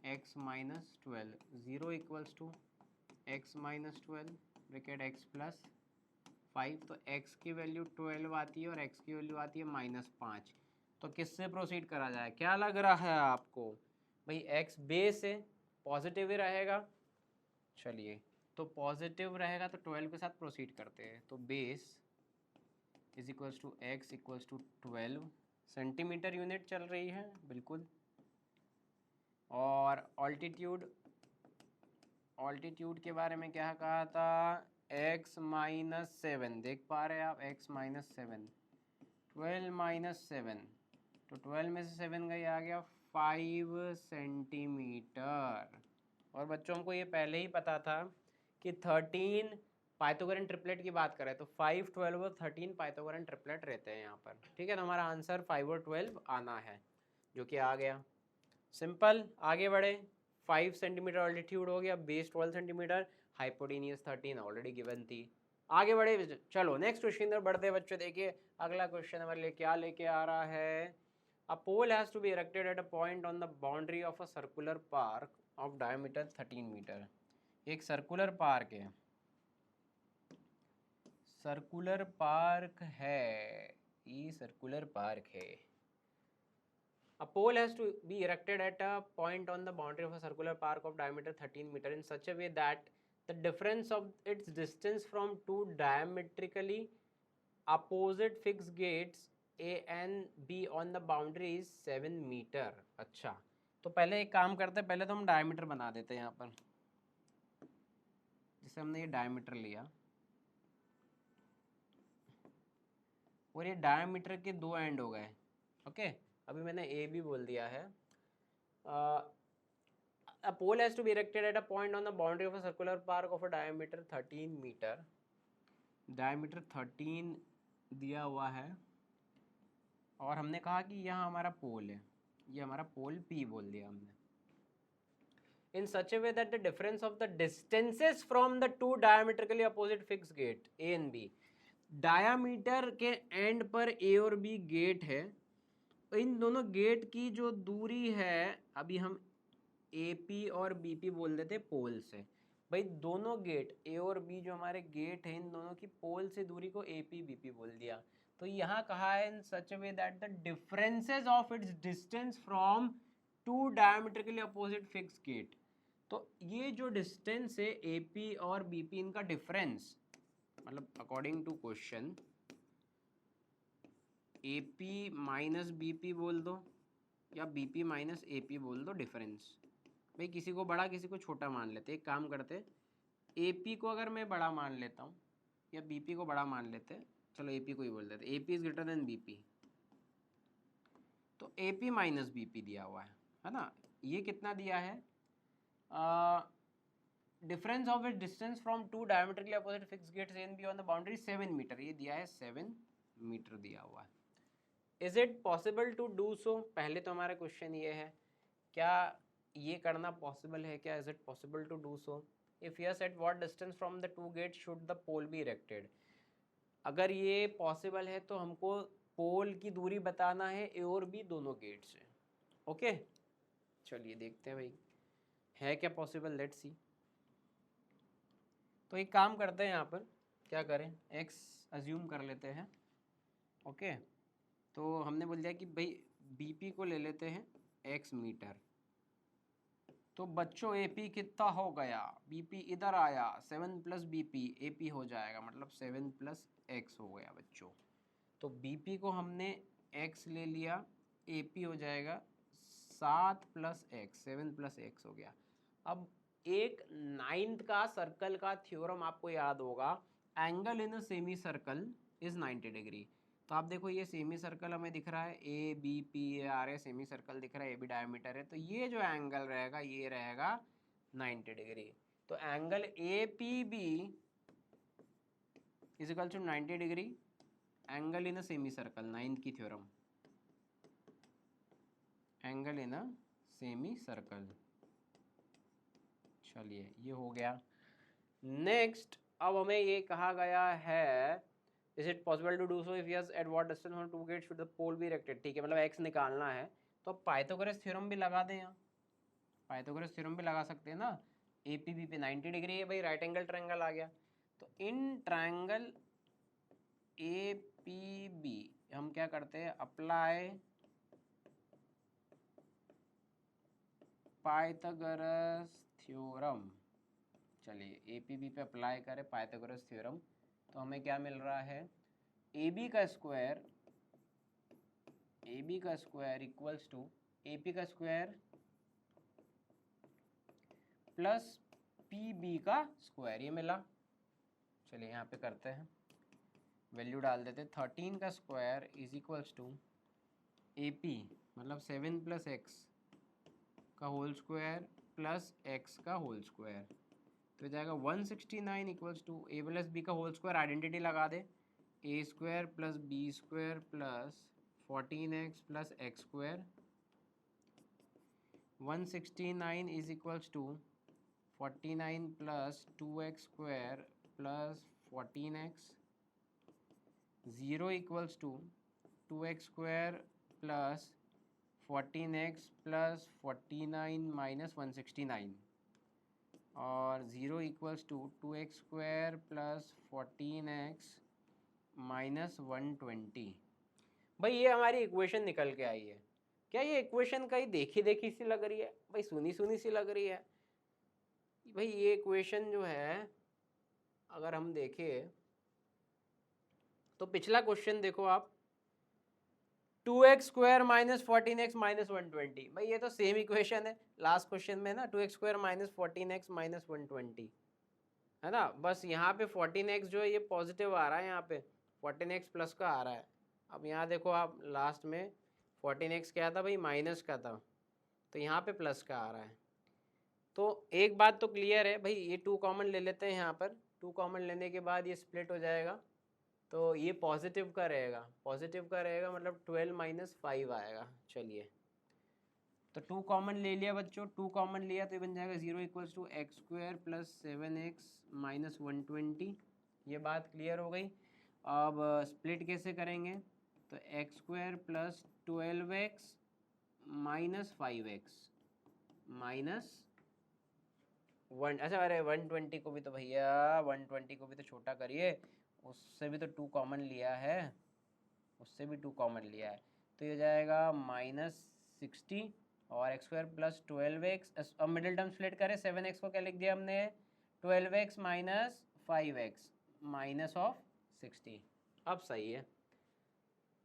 x minus 12, 0 equals to x minus 12 bracket x plus 5, तो x की वैल्यू 12 आती है और x की वैल्यू आती है माइनस 5। तो किससे प्रोसीड करा जाए, क्या लग रहा है आपको भाई, x बेस है पॉजिटिव ही रहेगा। चलिए, तो पॉजिटिव रहेगा तो 12 के साथ प्रोसीड करते हैं। तो base is equals to x equals to 12 centimetre unit चल रही है बिल्कुल। और ऑल्टीट्यूड के बारे में क्या कहा था, x माइनस 7, देख पा रहे हैं आप, x माइनस 7, 12 माइनस 7, तो 12 में से 7 गई, आ गया 5 सेंटीमीटर। और बच्चों हमको ये पहले ही पता था कि 13 पाइथागोरन ट्रिपलेट की बात करें तो 5, 12 और 13 पाइथागोरन ट्रिपलेट रहते हैं यहाँ पर। ठीक है, तो हमारा आंसर 5 और 12 आना है, जो कि आ गया। सिंपल, आगे बढ़े। 5 सेंटीमीटर ऑल्टीट्यूड हो गया, base 12 centimetre, hypotenuse 13 already given थी। आगे बढ़े, चलो नेक्स्ट क्वेश्चन पर बढ़ते बच्चों। देखिए अगला क्वेश्चन हमारे लिए क्या लेके आ रहा है। A pole has to be erected at a point on the boundary of a circular park of diameter 13 metre. एक सर्कुलर पार्क है, सर्कुलर पार्क है, ये सर्कुलर पार्क है। A pole has to be erected at a point on the boundary of a circular park of diameter 13 meter in such a way that the difference of its distance from two diametrically opposite fixed gates A and B on the boundary is 7 metre. अच्छा, तो पहले एक काम करते हैं, पहले तो हम डायमीटर बना देते हैं यहाँ पर। जैसे हमने ये डायमीटर लिया और ये डायमीटर के दो एंड हो गए। ओके, अभी मैंने ए भी बोल दिया है। A pole has to be erected at a point on the boundary of a circular park of a diameter 13 metre. Diameter 13 दिया हुआ है और हमने कहा कि यहाँ हमारा पोल है, ये हमारा पोल P बोल दिया हमने। In such a way that the difference of the distances from the two diametrically opposite fixed gate A and B, diameter के एंड पर A और B गेट है, इन दोनों गेट की जो दूरी है, अभी हम AP और BP बोल देते पोल से। भाई दोनों गेट A और B जो हमारे गेट हैं, इन दोनों की पोल से दूरी को AP BP बोल दिया। तो यहाँ कहा है in such way that the differences of its distance from two diametrically opposite fix gate. तो ये जो डिस्टेंस है AP और BP, इनका डिफरेंस मतलब according to question AP minus BP बोल दो या BP माइनस AP बोल दो, डिफरेंस। भाई किसी को बड़ा किसी को छोटा मान लेते, एक काम करते, AP को अगर मैं बड़ा मान लेता हूँ या BP को बड़ा मान लेते, चलो AP को ही बोल देते, AP is greater than BP, तो AP माइनस BP दिया हुआ है ना। ये कितना दिया है, difference of it distance from two diametrically opposite fix gates A and B on the boundary 7 metre, ये दिया है 7 मीटर दिया हुआ है। Is it possible to do so, पहले तो हमारा क्वेश्चन ये है, क्या ये करना पॉसिबल है क्या, is it possible to do so. If yes, at what distance from the two gate should the pole be erected. अगर ये पॉसिबल है तो हमको पोल की दूरी बताना है ए और बी दोनों गेट से। ओके, चलिए देखते हैं भाई है क्या पॉसिबल, लेट्स सी। तो एक काम करते हैं, यहाँ पर क्या करें, एक्स अज्यूम कर लेते हैं। ओके, तो हमने बोल दिया कि भाई बीपी को ले लेते हैं एक्स मीटर। तो बच्चों एपी कितना हो गया, बीपी इधर आया, 7 प्लस बीपी, एपी हो जाएगा मतलब 7 प्लस एक्स हो गया बच्चों। तो बीपी को हमने एक्स ले लिया, एपी हो जाएगा 7 प्लस एक्स, 7 प्लस एक्स हो गया। अब एक 9th का सर्कल का थ्योरम आपको याद होगा, angle in a semi circle is 90 degree. तो आप देखो ये सेमी सर्कल हमें दिख रहा है, A B P A R है, सेमी सर्कल दिख रहा है, ए बी डायमीटर है, तो ये जो एंगल रहेगा ये रहेगा 90 डिग्री। तो angle A P B is equal to 90 degree, angle in a semi circle, 9th की theorem, angle in a semi circle. चलिए ये हो गया। नेक्स्ट अब हमें ये कहा गया है, is it possible to do so, if yes at what distance from two gates should the pole be erected. ठीक है, मतलब एक्स निकालना है तो पाइथागोरस थ्योरम भी लगा दें, यहाँ पाइथागोरस थ्योरम भी लगा सकते हैं ना। ए पी बी पे 90 डिग्री है भाई, राइट एंगल ट्रायंगल आ गया। तो in triangle A P B हम क्या करते हैं, अप्लाई पाइथागोरस थ्योरम, चलिए एपीबी पे अप्लाई करें पाइथागोरस थ्योरम, तो हमें क्या मिल रहा है, ए बी का square equals to A P का स्क्वायर प्लस पी बी का स्क्वायर, ये मिला। चलिए यहाँ पे करते हैं, वैल्यू डाल देते, 13 का square is equals to A P मतलब 7 प्लस एक्स का होल स्क्वायर प्लस एक्स का होल स्क्वायर, तो जाएगा 169 equals to A plus B का होल स्क्वायर, आइडेंटिटी लगा दे, A square plus B square plus 14x plus x square, 169 is equals to 49 plus 2x square plus 14x, 0 equals to 2x square plus 14x plus 49 minus 169, और 0 equals to 2x square plus 14x minus 120। भाई ये हमारी equation निकल के आई है। क्या ये equation कहीं देखी देखी सी लग रही है भाई, सुनी सुनी सी लग रही है भाई? ये इक्वेशन जो है अगर हम देखें तो पिछला क्वेश्चन देखो आप, 2x square minus 14x minus 120, भाई ये तो सेम इक्वेशन है लास्ट क्वेश्चन में ना, 2x square minus 14x minus 120 है ना। बस यहाँ पे 14x जो है ये पॉजिटिव आ रहा है, यहाँ पे 14x प्लस का आ रहा है। अब यहाँ देखो आप, लास्ट में 14x क्या था भाई, माइनस का था, तो यहाँ पे प्लस का आ रहा है। तो एक बात तो क्लियर है भाई, ये 2 कॉमन ले लेते हैं यहाँ पर, 2 कॉमन लेने के बाद ये स्प्लिट हो जाएगा, तो ये पॉजिटिव का रहेगा, पॉजिटिव का रहेगा मतलब 12 माइनस 5 आएगा। चलिए तो 2 कॉमन ले लिया बच्चों, 2 कॉमन लिया तो ये बन जाएगा 0 equals to x square plus 7x minus 120, ये बात क्लियर हो गई। अब स्प्लिट कैसे करेंगे, तो x square plus 12x minus 5x minus 1, अच्छा अरे 120 को भी तो भैया 120 को भी तो छोटा करिए, उससे भी तो 2 कॉमन लिया है, उससे भी 2 कॉमन लिया है, तो ये जाएगा माइनस 60 और एक्स स्क्वायर प्लस 12x, अब मिडिल टर्म स्प्लिट करें, 7x को क्या लिख दिया हमने, 12x minus 5x minus of 60, अब सही है।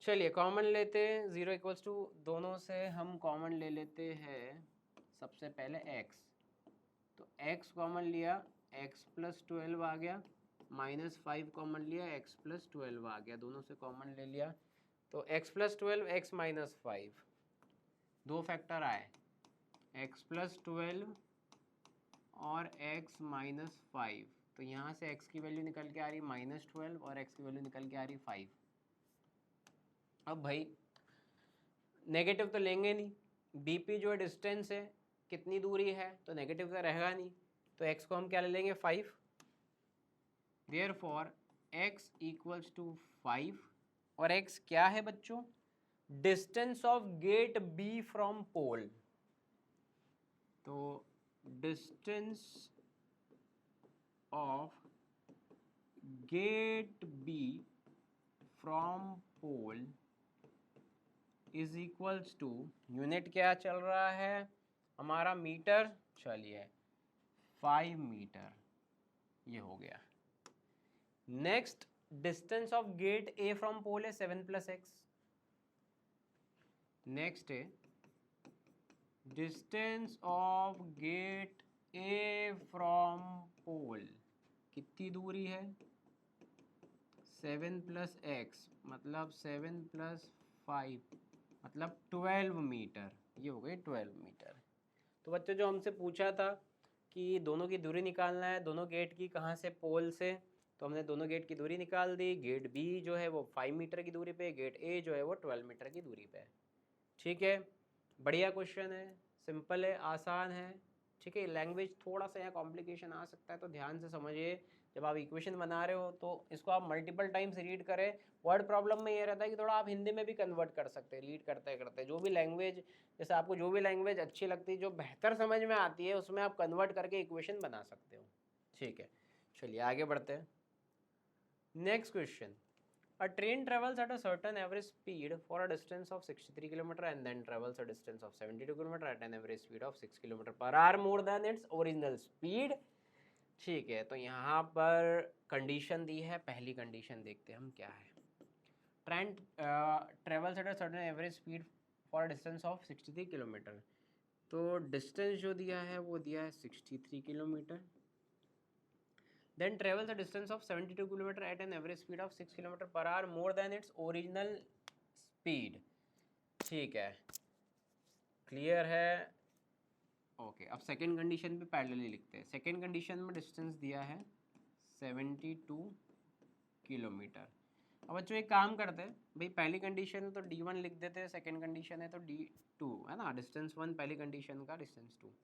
चलिए कॉमन लेते हैं, 0 इक्वल्स टू, दोनों से हम कॉमन ले लेते हैं सबसे पहले x, तो x कॉमन लिया, x प्लस 12 आ गया, माइनस 5 कॉमन लिया, x प्लस 12 आ गया, दोनों से कॉमन ले लिया, तो x plus 12 x minus 5, 2 factor आए, x प्लस 12 और x माइनस 5, तो यहाँ से x की वैल्यू निकल के आ रही माइनस 12 और x की वैल्यू निकल के आ रही 5। अब भाई नेगेटिव तो लेंगे नहीं, BP जो डिस्टेंस है, कितनी दूरी है, तो नेगेटिव तो रहेगा नहीं, तो x को हम क्या ले लेंगे 5, देयरफॉर x इक्वल्स टू 5, और x क्या है बच्चों, distance of gate B from pole, तो distance of gate B from pole is equals to, unit क्या चल रहा है हमारा, मीटर, चलिए 5 मीटर, ये हो गया। Next distance of gate A from pole है 7 प्लस एक्स, नेक्स्ट है distance of gate A from pole, कितनी दूरी है, 7 प्लस एक्स मतलब 7 प्लस 5 मतलब 12 मीटर, ये हो गई 12 मीटर। तो बच्चों जो हमसे पूछा था कि दोनों की दूरी निकालना है, दोनों गेट की, कहाँ से, पोल से, तो हमने दोनों गेट की दूरी निकाल दी, गेट B जो है वो 5 मीटर की दूरी पे, गेट A जो है वो 12 मीटर की दूरी पे है। ठीक है, बढ़िया क्वेश्चन है, सिंपल है, आसान है। ठीक है, लैंग्वेज थोड़ा सा यहाँ कॉम्प्लिकेशन आ सकता है, तो ध्यान से समझिए, जब आप इक्वेशन बना रहे हो तो इसको आप मल्टीपल टाइम्स रीड करें। वर्ड प्रॉब्लम में ये रहता है कि थोड़ा आप हिंदी में भी कन्वर्ट कर सकते हैं रीड करते करते, जो भी लैंग्वेज, जैसे आपको जो भी लैंग्वेज अच्छी लगती है, जो बेहतर समझ में आती है, उसमें आप कन्वर्ट करके इक्वेशन बना सकते हो। ठीक है, चलिए आगे बढ़ते हैं। Next question, A train travels at a certain average speed for a distance of 63 km and then travels a distance of 72 km at an average speed of 6 km per hour more than its original speed. ठीक है, तो यहाँ पर condition दी है, पहली condition देखते हैं हम क्या है. Train travels at a certain average speed for distance of 63 kilometre. तो डिस्टेंस जो दिया है वो दिया है 63 kilometre. Then travels a distance of 72 km at an average speed of 6 km per hour more than its original speed. ठीक है, clear है. ओके, अब सेकेंड कंडीशन पे पैरेलली लिखते हैं. सेकेंड कंडीशन में डिस्टेंस दिया है 72 किलोमीटर. अब बच्चों एक काम करते हैं भाई, पहली कंडीशन है तो D1 लिख देते हैं, सेकेंड कंडीशन है तो D2 है ना. डिस्टेंस 1 पहली कंडीशन का, distance 2.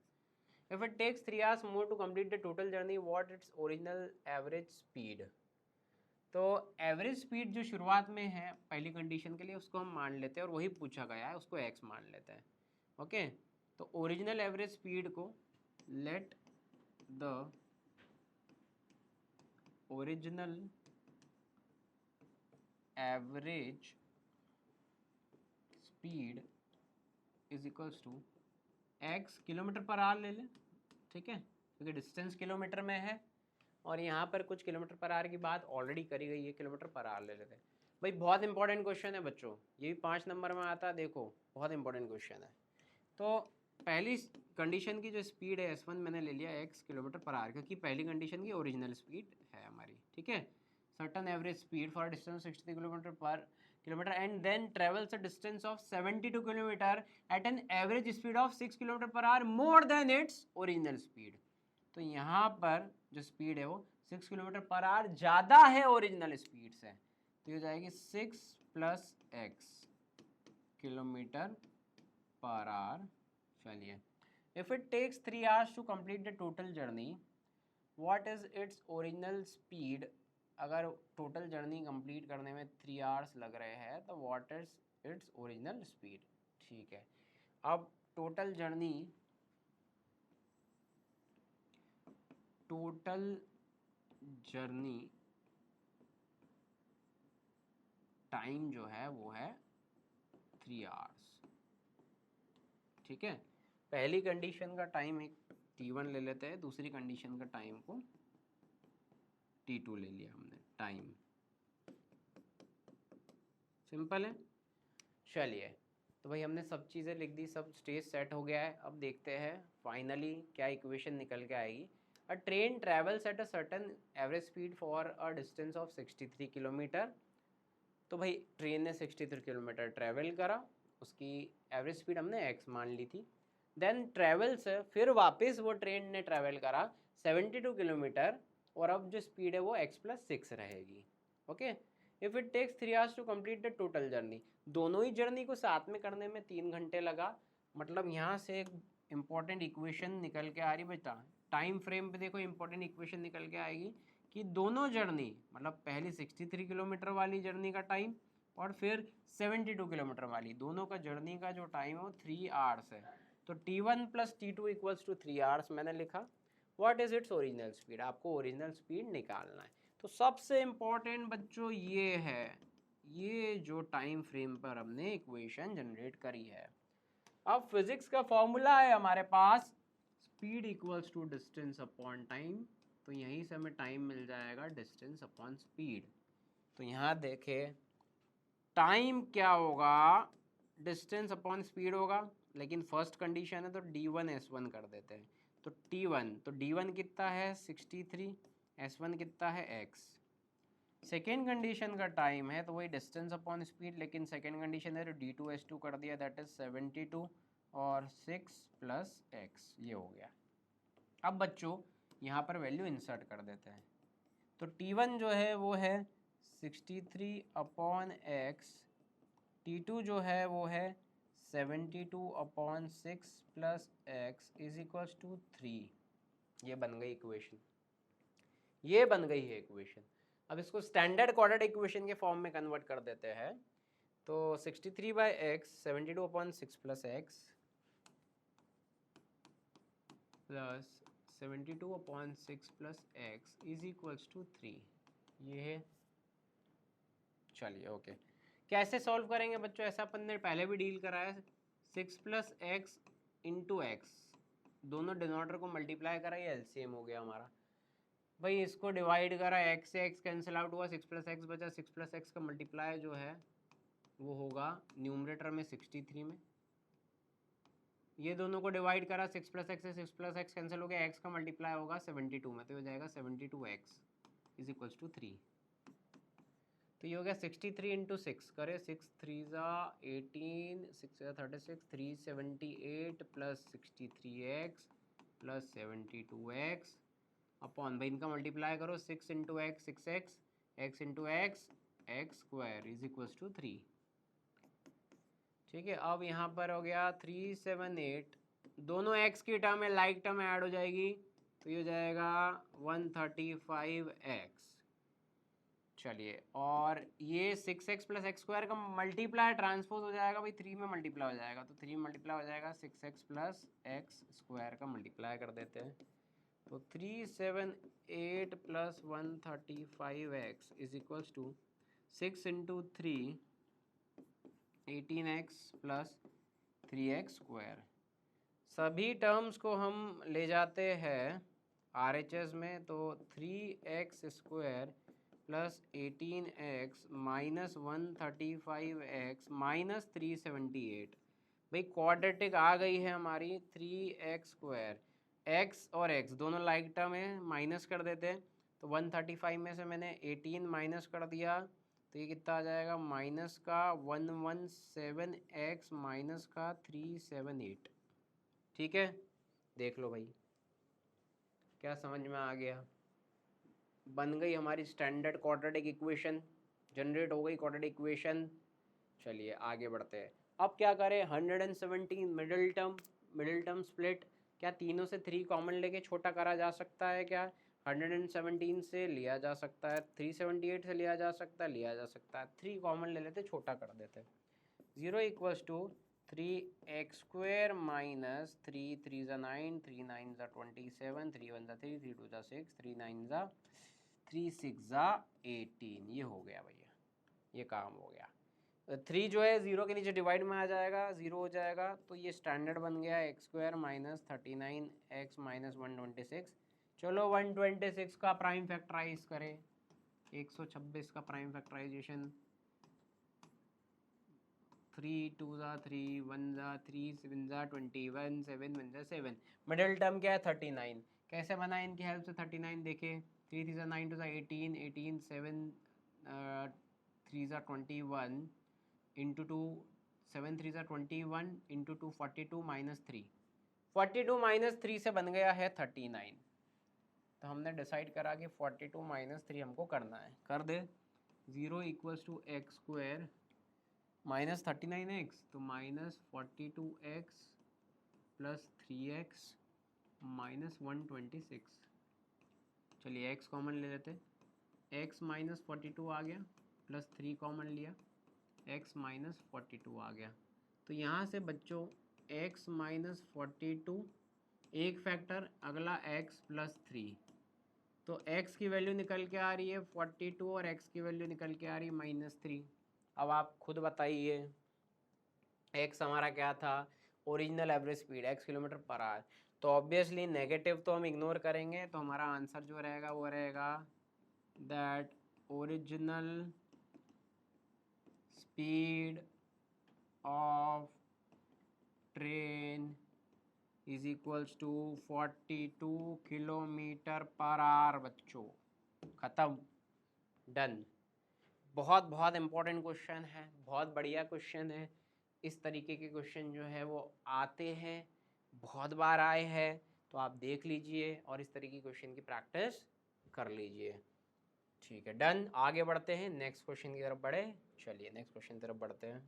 If it takes 3 hours more to complete the total journey, what its original average speed? तो एवरेज स्पीड जो शुरुआत में है पहली कंडीशन के लिए उसको हम मान लेते हैं और वही पूछा गया है, उसको x मान लेते हैं. ओके, तो ओरिजिनल एवरेज स्पीड को let the original average speed is equals to x kilometre per hour ले लें. ठीक है, क्योंकि डिस्टेंस किलोमीटर में है और यहाँ पर कुछ किलोमीटर पर आवर की बात ऑलरेडी करी गई है, किलोमीटर पर आवर ले लेते हैं. भाई बहुत इंपॉर्टेंट क्वेश्चन है बच्चों, ये भी 5 नंबर में आता है. देखो बहुत इंपॉर्टेंट क्वेश्चन है. तो पहली कंडीशन की जो स्पीड है S1 मैंने ले लिया x किलोमीटर पर आवर, क्योंकि पहली कंडीशन की ओरिजिनल स्पीड है हमारी. ठीक है, certain average speed for distance 60 kilometre पर kilometer and then travels a distance of 72 kilometer at an average speed of 6 kilometer per hour more than its original speed. तो यहाँ पर जो स्पीड है वो 6 किलोमीटर पर आवर ज़्यादा है original speed से, तो ये हो जाएगी 6 plus x kilometre per hour. चलिए, if it takes 3 hours to complete the total journey, what is its original speed? अगर टोटल जर्नी कंप्लीट करने में 3 hours लग रहे हैं तो what is its original speed. ठीक है, अब टोटल जर्नी टाइम जो है वो है 3 hours. ठीक है, पहली कंडीशन का टाइम एक T1 ले लेते हैं, दूसरी कंडीशन का टाइम को T2 ले लिया हमने. टाइम सिंपल है. चलिए, तो भाई हमने सब चीज़ें लिख दी, सब स्टेज सेट हो गया है. अब देखते हैं फाइनली क्या इक्वेशन निकल के आएगी. अ train travels at a certain average speed for a distance of 63 kilometre. तो भाई ट्रेन ने 63 किलोमीटर ट्रैवल करा, उसकी एवरेज स्पीड हमने x मान ली थी. देन ट्रैवल से फिर वापस वो ट्रेन ने ट्रैवल करा 72 किलोमीटर और अब जो स्पीड है वो x प्लस 6 रहेगी. Okay, if it takes 3 hours to complete the total journey. दोनों ही जर्नी को साथ में करने में 3 घंटे लगा. मतलब यहाँ से एक इम्पॉर्टेंट इक्वेशन निकल के आ रही बेटा. टाइम फ्रेम पे देखो इम्पॉर्टेंट इक्वेशन निकल के आएगी कि दोनों जर्नी, मतलब पहली 63 किलोमीटर वाली जर्नी का टाइम और फिर 72 किलोमीटर वाली, दोनों का जर्नी का जो टाइम है वो 3 hours है. तो T1 plus T2 equals to 3 hours मैंने लिखा. What is its original speed, आपको ओरिजिनल स्पीड निकालना है. तो सबसे इम्पॉर्टेंट बच्चों ये है, ये जो टाइम फ्रेम पर हमने इक्वेशन जनरेट करी है. अब फिजिक्स का फॉर्मूला है हमारे पास, speed equals to distance upon time. तो यहीं से हमें टाइम मिल जाएगा डिस्टेंस अपॉन स्पीड. तो यहाँ देखें टाइम क्या होगा, डिस्टेंस अपॉन स्पीड होगा, लेकिन फर्स्ट कंडीशन है तो D1 S1 कर देते हैं. तो T1, तो D1 कितना है 63, S1 कितना है x. सेकेंड कंडीशन का टाइम है तो वही डिस्टेंस अपॉन स्पीड, लेकिन सेकेंड कंडीशन है तो D2 S2 कर दिया, दैट इज 72 और 6 प्लस x, ये हो गया. अब बच्चों यहाँ पर वैल्यू इंसर्ट कर देते हैं. तो T1 जो है वो है 63 अपॉन x, T2 जो है वो है 72 upon 6 plus x is equals to 3. ये बन गई इक्वेशन, ये बन गई है इक्वेशन. अब इसको स्टैंडर्ड कोऑर्डिनेट इक्वेशन के फॉर्म में कन्वर्ट कर देते हैं. तो 63 by x 72 upon 6 plus x plus 72 upon 6 plus x is equals to 3. ये है. चलिए ओके, कैसे सॉल्व करेंगे बच्चों, ऐसा अपन ने पहले भी डील करा है। 6 प्लस एक्स इंटू एक्स, दोनों डिनोमिनेटर को मल्टीप्लाई करा, ये एलसीएम हो गया हमारा। भाई इसको डिवाइड करा, एक्स से एक्स कैंसिल आउट हुआ, 6 प्लस एक्स बचा। 6 प्लस एक्स का मल्टीप्लाई जो है वो होगा न्यूमरेटर में 63 में। ये दोनों को डिवाइड करा, 6 प्लस एक्स से 6 प्लस एक्स कैंसिल हो गया, एक्स का मल्टीप्लाई होगा 72 में, तो हो जाएगा 72x इज इक्वल्स टू 3। तो ये हो गया 63 इंटू 6 करे, 6 3 ज़ा 18, 6 ज़ा 36, 378 plus 63x plus 72x upon, भाई इनका मल्टीप्लाई करो, 6 into x 6x, x into x x square is equals to 3। ठीक है, अब यहाँ पर हो गया 378, दोनों x की टर्म में लाइक टर्म ऐड हो जाएगी, तो ये हो जाएगा 135x। चलिए, और ये 6x प्लस एक्स स्क्वायर का मल्टीप्लाई ट्रांसपोज हो जाएगा, भाई 3 में मल्टीप्लाई हो जाएगा, तो 3 में मल्टीप्लाई हो जाएगा, 6x प्लस एक्स स्क्वायर का मल्टीप्लाई कर देते हैं, तो 378 plus 135x is equals to 6 into 3 18x plus 3x square. सभी टर्म्स को हम ले जाते हैं RHS में, तो 3x square plus 18x minus 135x minus 378। भाई क्वाड्रेटिक आ गई है हमारी, 3x स्क्वायर, x और x दोनों लाइक टर्म है, माइनस कर देते हैं, तो 135 में से मैंने 18 माइनस कर दिया, तो ये कितना आ जाएगा, माइनस का 117x माइनस का 378। ठीक है, देख लो भाई क्या समझ में आ गया, बन गई हमारी स्टैंडर्ड क्वाड्रेटिक इक्वेशन, जनरेट हो गई क्वाड्रेटिक इक्वेशन। चलिए आगे बढ़ते हैं, अब क्या करें, 117 मिडिल टर्म स्प्लिट, क्या तीनों से 3 कॉमन लेके छोटा करा जा सकता है क्या, 117 से लिया जा सकता है, 378 से लिया जा सकता है, 3 कॉमन ले लेते, छोटा कर देते। 0 equals to 3x square minus 3 3 ज़ा 9, 3 9 ज़ा 27, 3 1 ज़ा 3, 3 2 ज़ा 6, 3 9 ज़ा 3 6 ज़ा 18। ये हो गया भैया, ये काम हो गया। 3 जो है 0 के नीचे डिवाइड में आ जाएगा, 0 हो जाएगा, तो ये स्टैंडर्ड बन गया x square minus 39x minus 126। चलो 126 का प्राइम फैक्टराइज करें, 126 का प्राइम फैक्टराइजेशन, 3 2 ज़ा 3, 1 ज़ा 3, 7 ज़ा 21, 7 1 ज़ा 7। मिडिल टर्म क्या है 39, कैसे बना इनकी हेल्प से 39 देखे, 3 3 ज़ा 9 2 ज़ा 18, 18 7 3 ज़ा 21 इंटू 2, 7 3 ज़ा 21 इंटू 2 42 माइनस 3, 42 माइनस 3 से बन गया है 39। तो हमने डिसाइड करा कि 42 माइनस 3 हमको करना है, कर दे। 0 equals to x square minus 39x, तो minus 42x plus 3x minus 126। चलिए x कॉमन ले लेते, x माइनस 42 आ गया, प्लस 3 कॉमन लिया, x माइनस 42 आ गया। तो यहाँ से बच्चों x माइनस 42 एक फैक्टर, अगला x प्लस 3, तो x की वैल्यू निकल के आ रही है 42 और x की वैल्यू निकल के आ रही है माइनस 3। अब आप खुद बताइए, x हमारा क्या था, original average speed, x kilometre per our, तो ऑब्वियसली नेगेटिव तो हम इग्नोर करेंगे, तो हमारा आंसर जो रहेगा वो रहेगा that original speed of train is equals to 42 kilometre per hour. बच्चों ख़त्म, डन। बहुत बहुत इम्पोर्टेंट क्वेश्चन है, बहुत बढ़िया क्वेश्चन है। इस तरीके के क्वेश्चन जो है वो आते हैं, बहुत बार आए हैं, तो आप देख लीजिए और इस तरीके के क्वेश्चन की प्रैक्टिस कर लीजिए। ठीक है, डन। आगे बढ़ते हैं, नेक्स्ट क्वेश्चन की तरफ बढ़े। चलिए नेक्स्ट क्वेश्चन की तरफ बढ़ते हैं।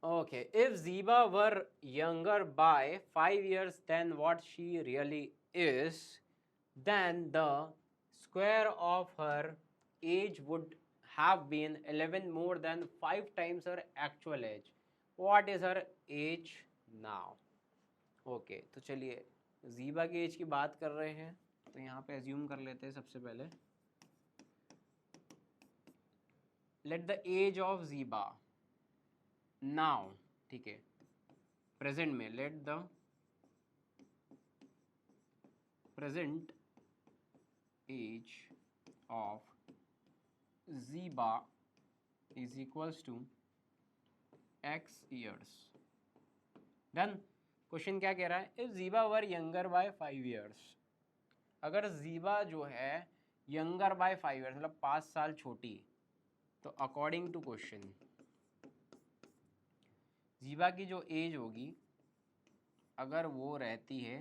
Okay, if Ziba were younger by 5 years than what she really is, then the square of her age would have been 11 more than 5 times her actual age. What is her age now? Okay, तो चलिए जीबा की as की बात कर रहे हैं। तो यहाँ पे एज्यूम कर लेते हैं सबसे पहले, let the age of Zeba now, ठीक है, प्रेजेंट में, let the present age of Zeba is equals to x years। Done. Question क्या कह रहा है, if Zeba were younger by 5 years, अगर ज़ीबा जो है यंगर बाय 5 years मतलब 5 साल छोटी, तो अकॉर्डिंग टू क्वेश्चन ज़ीबा की जो एज होगी अगर वो रहती है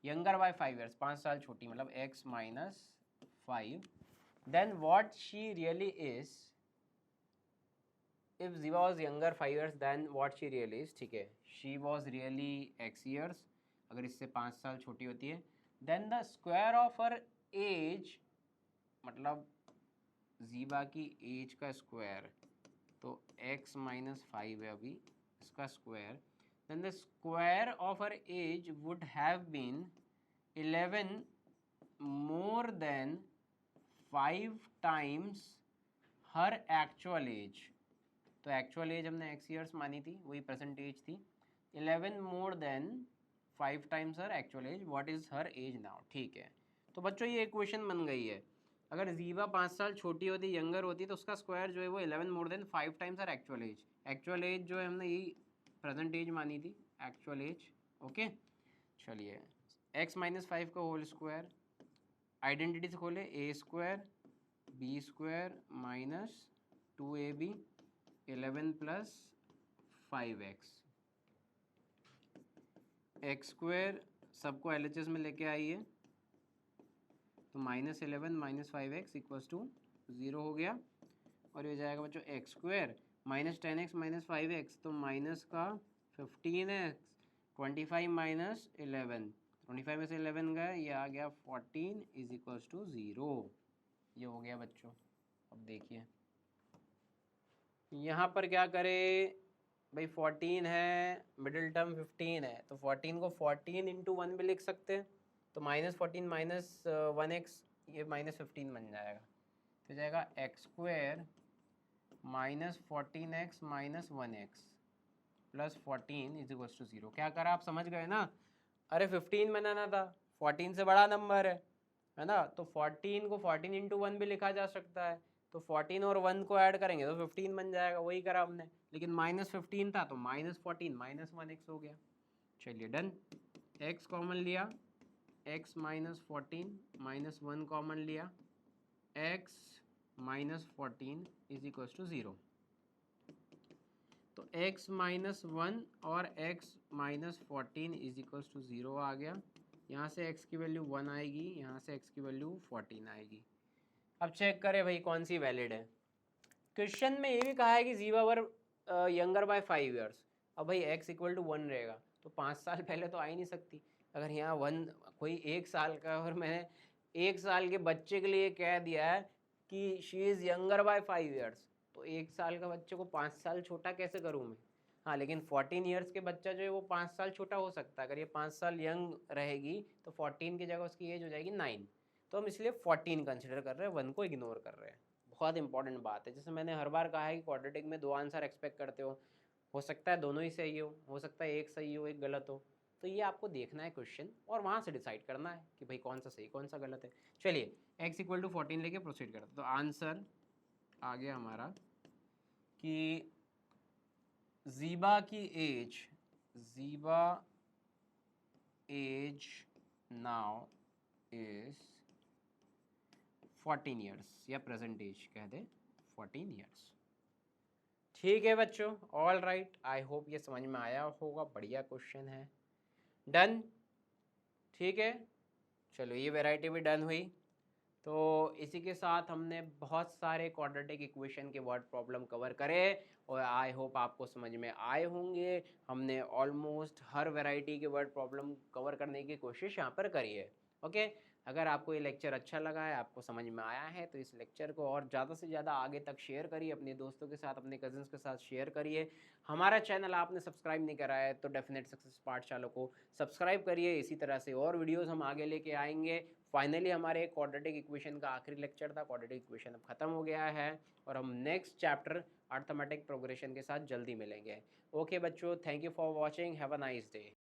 यंगर बाय 5 years 5 साल छोटी मतलब x minus 5, then what she really is, if Ziva was younger 5 years then what she really is, ठीक है, she was really x years, अगर इससे 5 साल छोटी होती है, then the square of her age मतलब ज़ीबा की एज का स्क्वायर, तो x माइनस 5 है अभी इसका square, then the square of her age would have been 11 more than 5 times her actual age। तो एक्चुअल एज हमने x ईयर्स मानी थी, वही प्रेजेंट एज थी, 11 more than 5 times her actual age, what is her age now, ठीक है। तो बच्चों ये इक्वेशन बन गई है, अगर ज़ीबा 5 साल छोटी होती यंगर होती तो उसका स्क्वायर जो है वो 11 more than 5 times her actual age जो है हमने यही प्रेजेंट एज मानी थी, एक्चुअल एज। ओके चलिए, x माइनस 5 का होल स्क्वायर, आइडेंटिटी से खोले, A square B square minus 2ab 11 plus 5x, x square सबको LHS में लेके आइए, तो minus 11 minus 5x equals to 0 हो गया, और ये हो जाएगा बच्चों x square minus 10x minus 5x, तो माइनस का 15x, 25 माइनस 11, 25 में से 11 गया, ये आ गया 14 इज इक्वल्स टू 0, ये हो गया बच्चों। अब देखिए यहाँ पर क्या करें भाई, 14 है, मिडिल टर्म 15 है, तो 14 को 14 इंटू 1 भी लिख सकते हैं, तो माइनस 14 माइनस 1x, ये माइनस 15 बन जाएगा, तो जाएगा x square minus 14x minus 1x plus 14 is equals to 0। क्या करा आप समझ गए ना, अरे 15 बनाना था, 14 से बड़ा नंबर है ना, तो 14 को 14 इंटू 1 भी लिखा जा सकता है, तो 14 और 1 को ऐड करेंगे तो 15 बन जाएगा, वही करा हमने, लेकिन माइनस 15 था तो माइनस 14 माइनस 1x हो गया। चलिए डन, x कॉमन लिया, x माइनस 14 माइनस 1 कॉमन लिया, x minus 14 is equal to 0, तो x माइनस 1 और x minus 14 is equal to 0 आ गया, यहाँ से x की वैल्यू 1 आएगी, यहाँ से x की वैल्यू 14 आएगी। अब चेक करें भाई कौन सी वैलिड है, क्वेश्चन में ये भी कहा है कि ज़ीबा वर यंगर बाय 5 years, अब भाई x इक्वल टू 1 रहेगा, तो 5 साल पहले तो आ ही नहीं सकती, अगर यहाँ 1 कोई 1 साल का, और मैंने 1 साल के बच्चे के लिए कह दिया है कि she is younger by 5 years, तो 1 साल का बच्चे को 5 साल छोटा कैसे करूँ मैं, हाँ, लेकिन 14 ईयर्स के बच्चा जो है वो 5 साल छोटा हो सकता है, अगर ये 5 साल यंग रहेगी तो 14 की जगह उसकी एज हो जाएगी 9, तो हम इसलिए 14 कंसिडर कर रहे हैं, 1 को इग्नोर कर रहे हैं। बहुत इंपॉर्टेंट बात है, जैसे मैंने हर बार कहा है कि क्वाड्रेटिक में 2 आंसर एक्सपेक्ट करते हो सकता है दोनों ही सही हो सकता है एक सही हो एक गलत हो, तो ये आपको देखना है क्वेश्चन और वहाँ से डिसाइड करना है कि भाई कौन सा सही कौन सा गलत है। चलिए x इक्वल टू 14 लेके प्रोसीड करते, तो आंसर आ गया हमारा कि ज़ीबा की एज नाउ इज 14 ईयर्स, या प्रेजेंट एज कह दे 14 ईयर्स। ठीक है बच्चों, ऑल राइट, आई होप ये समझ में आया होगा, बढ़िया क्वेश्चन है, डन, ठीक है। चलो ये वैरायटी भी डन हुई, तो इसी के साथ हमने बहुत सारे क्वाड्रेटिक इक्वेशन के वर्ड प्रॉब्लम कवर करे और आई होप आपको समझ में आए होंगे। हमने ऑलमोस्ट हर वैरायटी के वर्ड प्रॉब्लम कवर करने की कोशिश यहाँ पर करी है। ओके, अगर आपको ये लेक्चर अच्छा लगा है, आपको समझ में आया है, तो इस लेक्चर को और ज़्यादा से ज़्यादा आगे तक शेयर करिए, अपने दोस्तों के साथ, अपने कजिन्स के साथ शेयर करिए। हमारा चैनल आपने सब्सक्राइब नहीं करा है तो डेफिनेट सक्सेस पाठशाला को सब्सक्राइब करिए। इसी तरह से और वीडियोज़ हम आगे लेके आएंगे। फाइनली हमारे क्वाड्रेटिक इक्वेशन का आखिरी लेक्चर था, क्वाड्रेटिक इक्वेशन अब खत्म हो गया है और हम नेक्स्ट चैप्टर अर्थमेटिक प्रोग्रेशन के साथ जल्दी मिलेंगे। ओके बच्चों, thank you for watching, have a nice day.